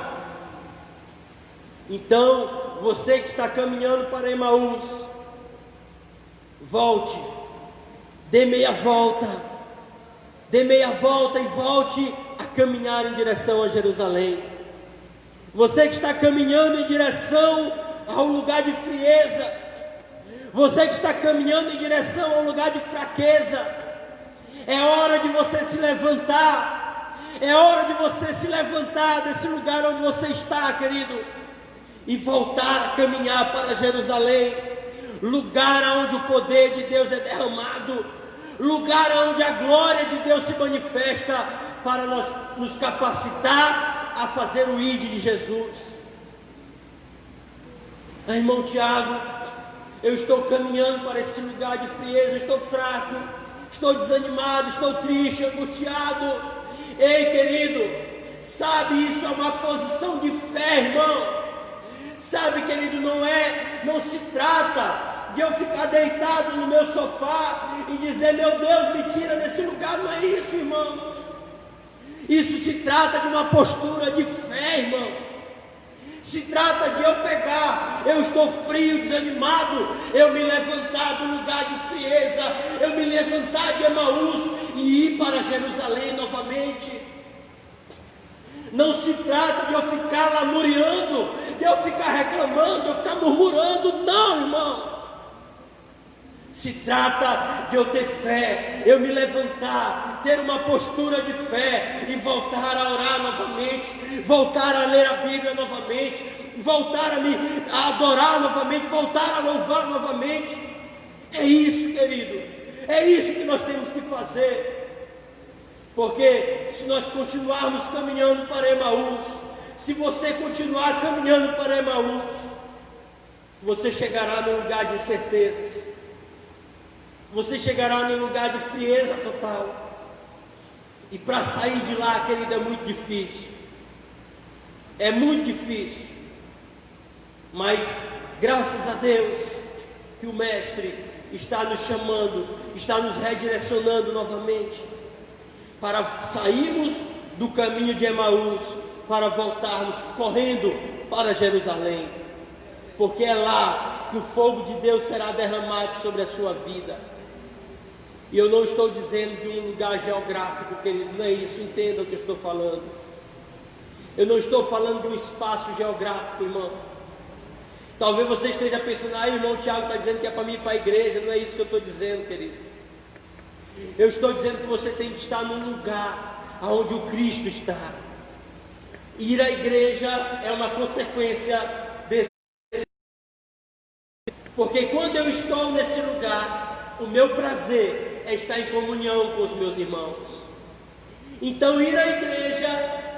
Então, você que está caminhando para Emaús, volte, dê meia volta e volte a caminhar em direção a Jerusalém. Você que está caminhando em direção ao lugar de frieza, você que está caminhando em direção ao lugar de fraqueza, é hora de você se levantar, é hora de você se levantar desse lugar onde você está, querido, e voltar a caminhar para Jerusalém, lugar onde o poder de Deus é derramado, lugar onde a glória de Deus se manifesta, para nós nos capacitar a fazer o ID de Jesus. Irmão Tiago, eu estou caminhando para esse lugar de frieza, estou fraco, estou desanimado, estou triste, angustiado. Ei, querido, sabe, isso é uma posição de fé, irmão. Sabe, querido, não se trata de eu ficar deitado no meu sofá e dizer, meu Deus, me tira desse lugar. Não é isso, irmãos. Isso se trata de uma postura de fé, irmãos. Se trata de eu estou frio, desanimado, eu me levantar do lugar de frieza, eu me levantar de Emaús e ir para Jerusalém novamente. Não se trata de eu ficar lamuriando, de eu ficar reclamando, de eu ficar murmurando, não, irmão. Se trata de eu ter fé, eu me levantar, ter uma postura de fé e voltar a orar novamente, voltar a ler a Bíblia novamente, voltar a adorar novamente, voltar a louvar novamente. É isso, querido, é isso que nós temos que fazer. Porque se nós continuarmos caminhando para Emaús, se você continuar caminhando para Emaús, você chegará num lugar de incertezas. Você chegará num lugar de frieza total. E para sair de lá, querido, é muito difícil. É muito difícil. Mas, graças a Deus, que o Mestre está nos chamando, está nos redirecionando novamente, para sairmos do caminho de Emaús, para voltarmos correndo para Jerusalém. Porque é lá que o fogo de Deus será derramado sobre a sua vida. E eu não estou dizendo de um lugar geográfico, querido, não é isso, entenda o que eu estou falando. Eu não estou falando de um espaço geográfico, irmão. Talvez você esteja pensando, irmão Tiago está dizendo que é para mim ir para a igreja. Não é isso que eu estou dizendo, querido. Eu estou dizendo que você tem que estar num lugar onde o Cristo está. Ir à igreja é uma consequência desse. Porque quando eu estou nesse lugar, o meu prazer é estar em comunhão com os meus irmãos. Então ir à igreja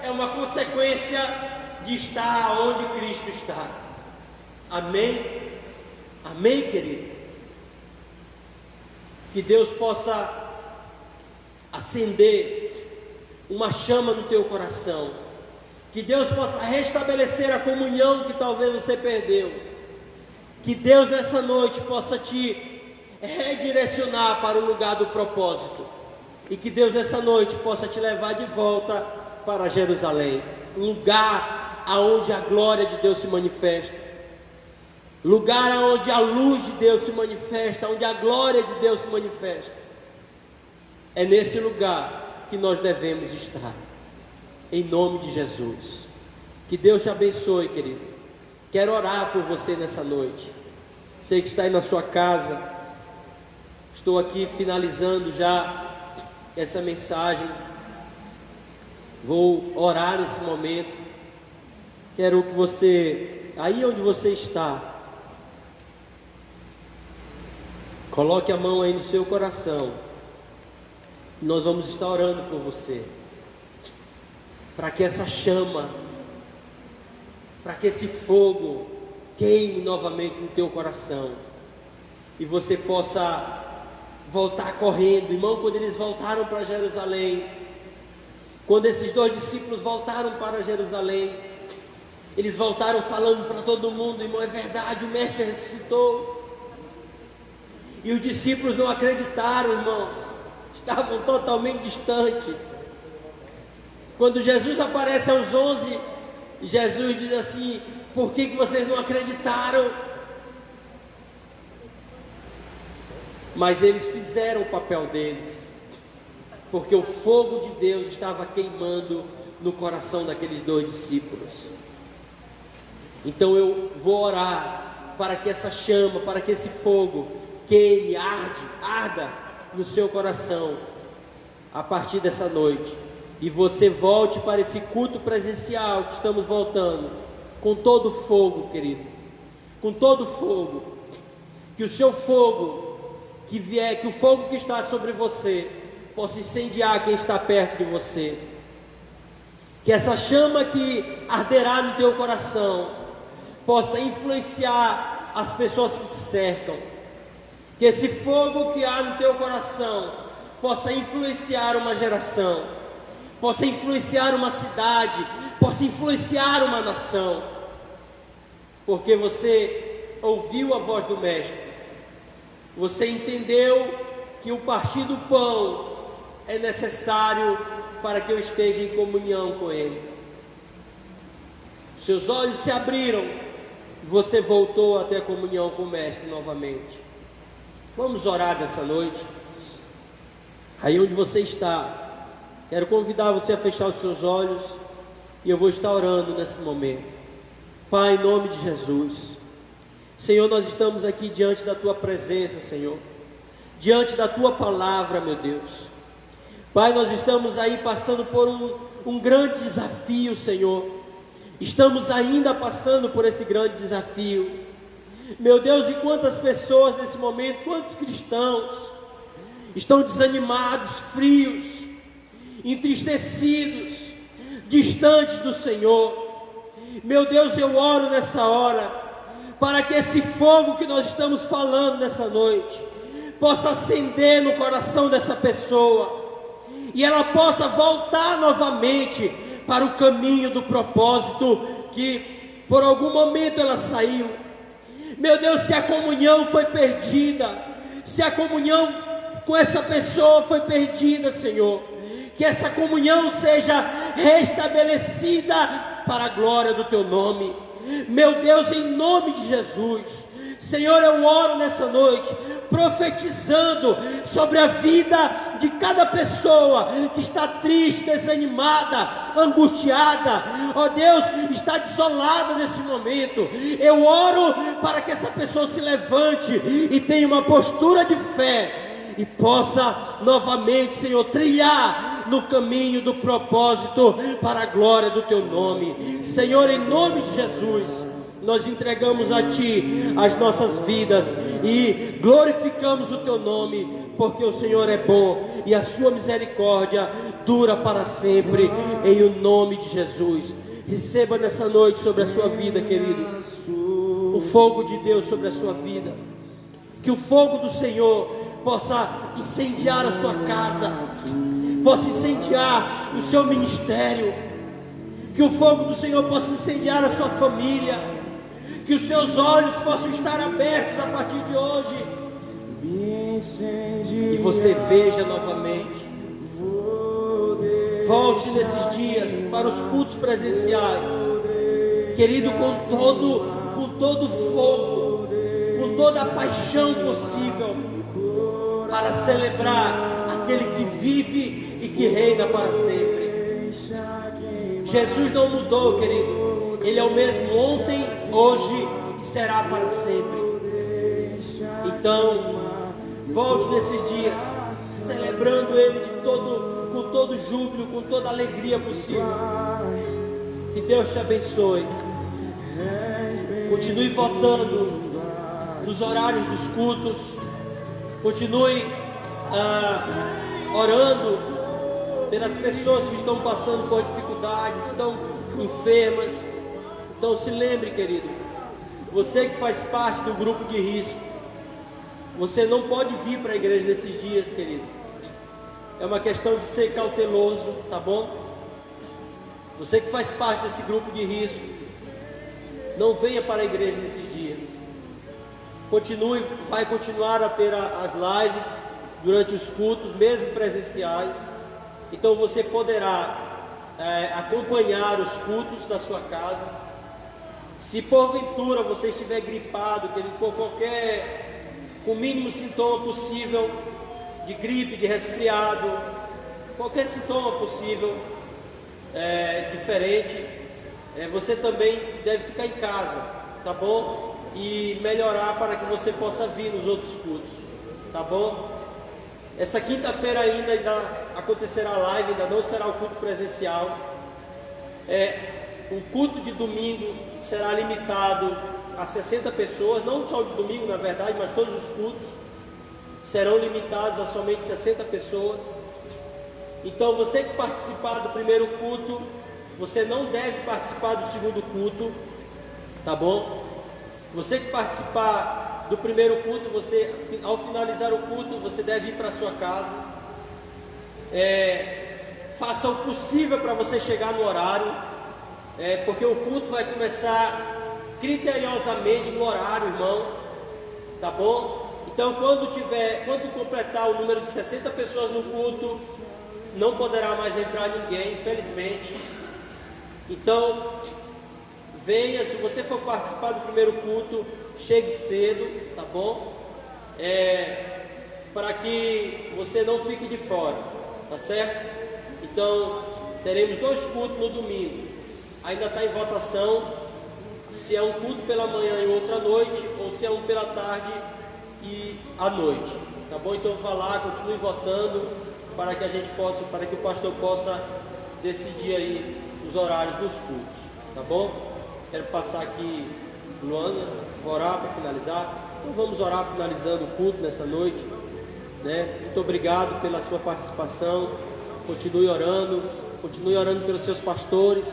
é uma consequência de estar onde Cristo está. Amém? Amém, querido? Que Deus possa acender uma chama no teu coração. Que Deus possa restabelecer a comunhão que talvez você perdeu. Que Deus nessa noite possa te redirecionar para o lugar do propósito. E que Deus nessa noite possa te levar de volta para Jerusalém, lugar aonde a glória de Deus se manifesta, lugar aonde a luz de Deus se manifesta, onde a glória de Deus se manifesta. É nesse lugar que nós devemos estar, em nome de Jesus. Que Deus te abençoe, querido. Quero orar por você nessa noite. Sei que está aí na sua casa. Estou aqui finalizando já essa mensagem. Vou orar nesse momento. quero que você, aí onde você está, coloque a mão aí no seu coração. Nós vamos estar orando por você, para que essa chama, para que esse fogo queime novamente no teu coração, e você possa voltar correndo. Irmão, quando eles voltaram para Jerusalém, quando esses 2 discípulos voltaram para Jerusalém, eles voltaram falando para todo mundo: irmão, é verdade, o mestre ressuscitou. E os discípulos não acreditaram, irmãos, estavam totalmente distantes. Quando Jesus aparece aos 11, Jesus diz assim: por que vocês não acreditaram? Mas eles fizeram o papel deles, porque o fogo de Deus estava queimando no coração daqueles 2 discípulos. Então eu vou orar para que essa chama, para que esse fogo queime, arda no seu coração a partir dessa noite, e você volte para esse culto presencial que estamos voltando com todo o fogo, querido, com todo o fogo. Que o seu fogo que vier, que o fogo que está sobre você possa incendiar quem está perto de você. Que essa chama que arderá no teu coração possa influenciar as pessoas que te cercam. Que esse fogo que há no teu coração possa influenciar uma geração, possa influenciar uma cidade, possa influenciar uma nação. Porque você ouviu a voz do Mestre, você entendeu que o partir do pão é necessário para que eu esteja em comunhão com Ele. Seus olhos se abriram e você voltou até a comunhão com o Mestre novamente. Vamos orar nessa noite. Aí onde você está, quero convidar você a fechar os seus olhos, e eu vou estar orando nesse momento. Pai, em nome de Jesus, Senhor, nós estamos aqui diante da Tua presença, Senhor, diante da Tua palavra, meu Deus. Pai, nós estamos aí passando por um grande desafio, Senhor. Estamos ainda passando por esse grande desafio. Meu Deus, e quantas pessoas nesse momento, quantos cristãos estão desanimados, frios, entristecidos, distantes do Senhor. Meu Deus, eu oro nessa hora para que esse fogo que nós estamos falando nessa noite possa acender no coração dessa pessoa, e ela possa voltar novamente para o caminho do propósito que por algum momento ela saiu. Meu Deus, se a comunhão foi perdida, se a comunhão com essa pessoa foi perdida, Senhor, que essa comunhão seja restabelecida para a glória do Teu nome. Meu Deus, em nome de Jesus, Senhor, eu oro nessa noite, profetizando sobre a vida de cada pessoa que está triste, desanimada, angustiada, ó Deus, está desolada nesse momento. Eu oro para que essa pessoa se levante e tenha uma postura de fé, e possa novamente, Senhor, trilhar no caminho do propósito para a glória do Teu nome. Senhor, em nome de Jesus, nós entregamos a Ti as nossas vidas e glorificamos o Teu nome, porque o Senhor é bom e a Sua misericórdia dura para sempre, em o nome de Jesus. Receba nessa noite sobre a sua vida, querido, o fogo de Deus sobre a sua vida. Que o fogo do Senhor possa incendiar a sua casa, possa incendiar o seu ministério, que o fogo do Senhor possa incendiar a sua família, que os seus olhos possam estar abertos a partir de hoje, e você veja novamente. Volte nesses dias para os cultos presenciais, querido, com todo fogo, com toda a paixão possível, para celebrar aquele que vive e que reina para sempre. Jesus não mudou, querido. Ele é o mesmo ontem, hoje e será para sempre. Então, volte nesses dias, celebrando Ele com todo júbilo, com toda alegria possível. Que Deus te abençoe. Continue votando nos horários dos cultos. Continue orando pelas pessoas que estão passando por dificuldades, estão enfermas. Então se lembre, querido, você que faz parte do grupo de risco, você não pode vir para a igreja nesses dias, querido. É uma questão de ser cauteloso, tá bom? Você que faz parte desse grupo de risco, não venha para a igreja nesses dias. Vai continuar a ter as lives durante os cultos, mesmo presenciais. Então você poderá acompanhar os cultos da sua casa. Se porventura você estiver gripado, com o mínimo sintoma possível de gripe, de resfriado, qualquer sintoma possível diferente, você também deve ficar em casa, tá bom? E melhorar para que você possa vir nos outros cultos, tá bom? Essa quinta-feira ainda acontecerá a live, ainda não será o culto presencial. O culto de domingo será limitado a 60 pessoas, não só o de domingo na verdade, mas todos os cultos serão limitados a somente 60 pessoas. Então você que participar do primeiro culto, você não deve participar do segundo culto, tá bom? Você que participar do primeiro culto, ao finalizar o culto, você deve ir para a sua casa. Faça o possível para você chegar no horário, porque o culto vai começar criteriosamente no horário, irmão, tá bom? Então quando completar o número de 60 pessoas no culto, não poderá mais entrar ninguém, infelizmente. Então venha, se você for participar do primeiro culto, chegue cedo, tá bom? Para que você não fique de fora, tá certo? Então teremos 2 cultos no domingo. Ainda está em votação se é um culto pela manhã e outro à noite, ou se é um pela tarde e à noite, tá bom? Então vá lá, continue votando para que o pastor possa decidir aí os horários dos cultos, tá bom? Quero passar aqui, Luana, orar para finalizar. Então vamos orar finalizando o culto nessa noite, né? Muito obrigado pela sua participação. Continue orando pelos seus pastores.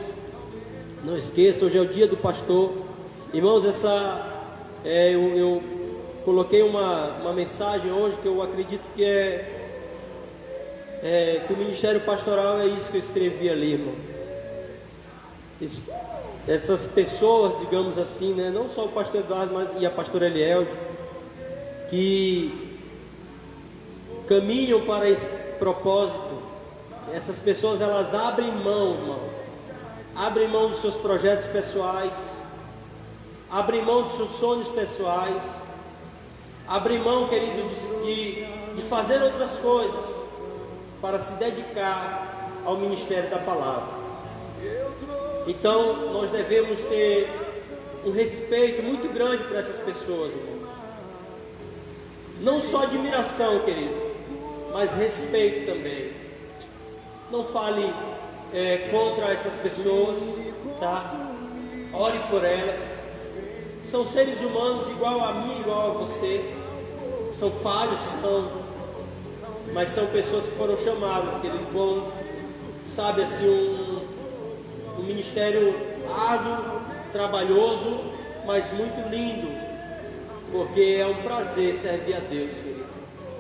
Não esqueça, hoje é o dia do pastor. Irmãos, eu coloquei uma mensagem hoje que eu acredito que que o ministério pastoral é isso que eu escrevi ali, irmão. Essas pessoas, digamos assim, né, não só o pastor Eduardo, mas e a pastora Elielde, que caminham para esse propósito. Essas pessoas, elas abrem mão, irmão. Abrem mão dos seus projetos pessoais, abrem mão dos seus sonhos pessoais, abrem mão, querido, de fazer outras coisas para se dedicar ao ministério da palavra. Então nós devemos ter um respeito muito grande por essas pessoas, irmãos. Não só admiração, querido, mas respeito também. Não fale contra essas pessoas, tá? Ore por elas. São seres humanos igual a mim, igual a você. São falhos, mas são pessoas que foram chamadas, querido, com, sabe assim, um ministério árduo, trabalhoso, mas muito lindo, porque é um prazer servir a Deus, querido.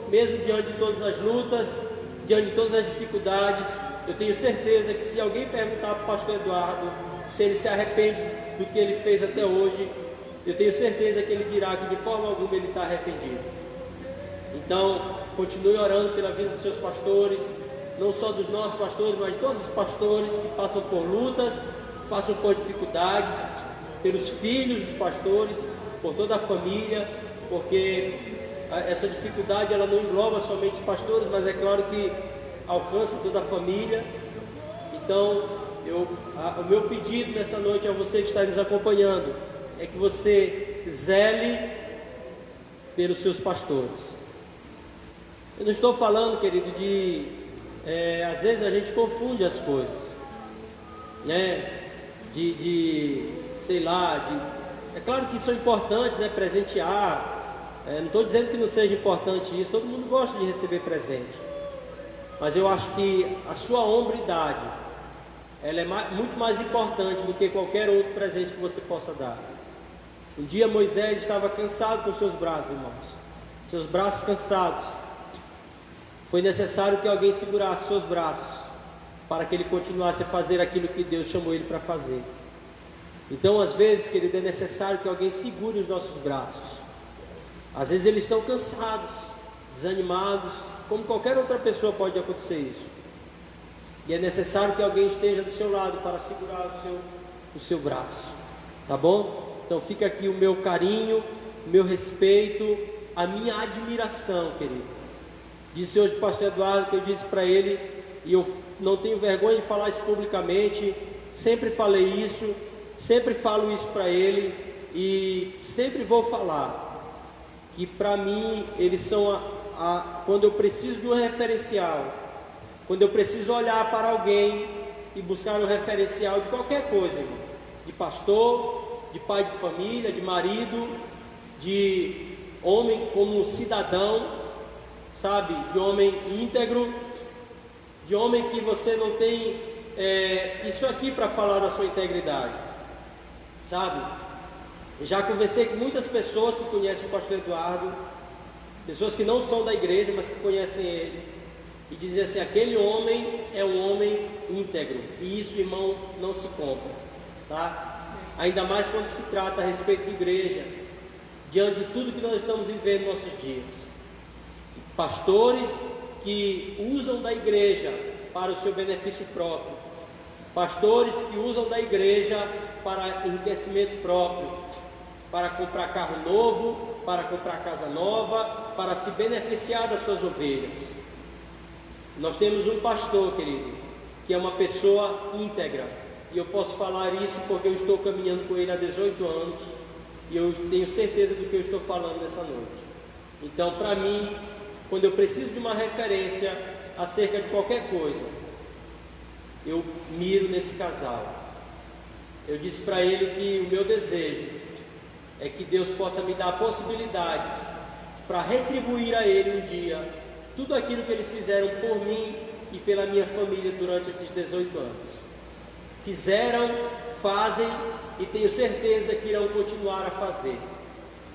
Mesmo diante de todas as lutas, diante de todas as dificuldades, eu tenho certeza que se alguém perguntar para o pastor Eduardo se ele se arrepende do que ele fez até hoje, eu tenho certeza que ele dirá que de forma alguma ele está arrependido. Então, continue orando pela vida dos seus pastores, não só dos nossos pastores, mas de todos os pastores que passam por lutas, passam por dificuldades, pelos filhos dos pastores, por toda a família, porque essa dificuldade ela não engloba somente os pastores, mas é claro que alcança toda a família. Então, o meu pedido nessa noite a você que está nos acompanhando é que você zele pelos seus pastores. Eu não estou falando, querido, às vezes a gente confunde as coisas, né? De sei lá, é claro que são importantes, né? Presentear. Não estou dizendo que não seja importante isso, todo mundo gosta de receber presente. Mas eu acho que a sua hombridade, ela é muito mais importante do que qualquer outro presente que você possa dar. Um dia Moisés estava cansado com seus braços, irmãos. Seus braços cansados. Foi necessário que alguém segurasse seus braços para que ele continuasse a fazer aquilo que Deus chamou ele para fazer. Então, às vezes, querido, é necessário que alguém segure os nossos braços. Às vezes eles estão cansados, desanimados, como qualquer outra pessoa pode acontecer isso. E é necessário que alguém esteja do seu lado para segurar o seu braço. Tá bom? Então fica aqui o meu carinho, o meu respeito, a minha admiração, querido. Disse hoje o pastor Eduardo que eu disse para ele, e eu não tenho vergonha de falar isso publicamente, sempre falei isso, sempre falo isso para ele e sempre vou falar. Que para mim eles são quando eu preciso de um referencial, quando eu preciso olhar para alguém e buscar um referencial de qualquer coisa, irmão, de pastor, de pai de família, de marido, de homem como cidadão, sabe, de homem íntegro, de homem que você não tem isso aqui para falar da sua integridade, sabe? Já conversei com muitas pessoas que conhecem o pastor Eduardo, pessoas que não são da igreja, mas que conhecem ele, e dizem assim: aquele homem é um homem íntegro, e isso, irmão, não se compra, tá? Ainda mais quando se trata a respeito de igreja, diante de tudo que nós estamos vivendo nos nossos dias. Pastores que usam da igreja para o seu benefício próprio, pastores que usam da igreja para enriquecimento próprio, para comprar carro novo, para comprar casa nova, para se beneficiar das suas ovelhas. Nós temos um pastor, querido, que é uma pessoa íntegra, e eu posso falar isso porque eu estou caminhando com ele há 18 anos, e eu tenho certeza do que eu estou falando nessa noite. Então, para mim, quando eu preciso de uma referência acerca de qualquer coisa, eu miro nesse casal. Eu disse para ele que o meu desejo é que Deus possa me dar possibilidades para retribuir a ele um dia tudo aquilo que eles fizeram por mim e pela minha família durante esses 18 anos. Fizeram, fazem e tenho certeza que irão continuar a fazer,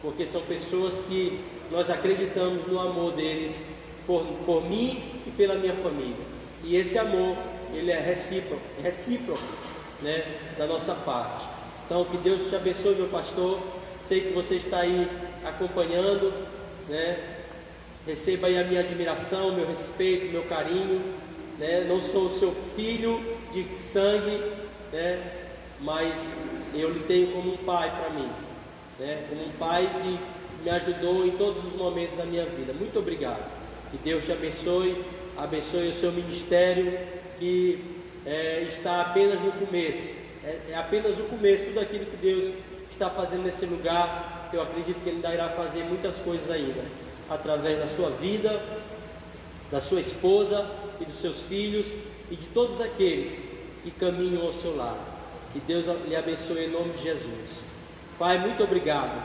porque são pessoas que nós acreditamos no amor deles por mim e pela minha família. E esse amor, ele é recíproco, né, da nossa parte. Então, que Deus te abençoe, meu pastor. Sei que você está aí acompanhando, né? Receba aí a minha admiração, meu respeito, meu carinho, né? Não sou o seu filho de sangue, né? Mas eu lhe tenho como um pai para mim, né? Como um pai que me ajudou em todos os momentos da minha vida. Muito obrigado. Que Deus te abençoe, abençoe o seu ministério, que está apenas no começo. É apenas o começo, tudo aquilo que Deus está fazendo nesse lugar. Eu acredito que Ele ainda irá fazer muitas coisas ainda, através da sua vida, da sua esposa e dos seus filhos e de todos aqueles que caminham ao seu lado. Que Deus lhe abençoe em nome de Jesus. Pai, muito obrigado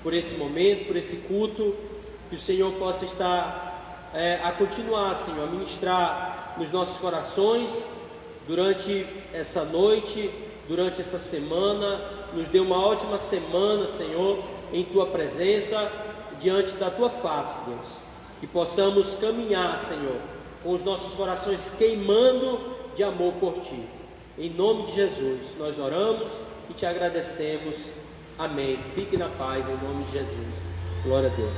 por esse momento, por esse culto, que o Senhor possa estar a continuar, Senhor, a ministrar nos nossos corações durante essa noite, durante essa semana. Nos dê uma ótima semana, Senhor, em Tua presença, diante da Tua face, Deus. Que possamos caminhar, Senhor, com os nossos corações queimando de amor por Ti. Em nome de Jesus, nós oramos e Te agradecemos. Amém. Fique na paz, em nome de Jesus. Glória a Deus.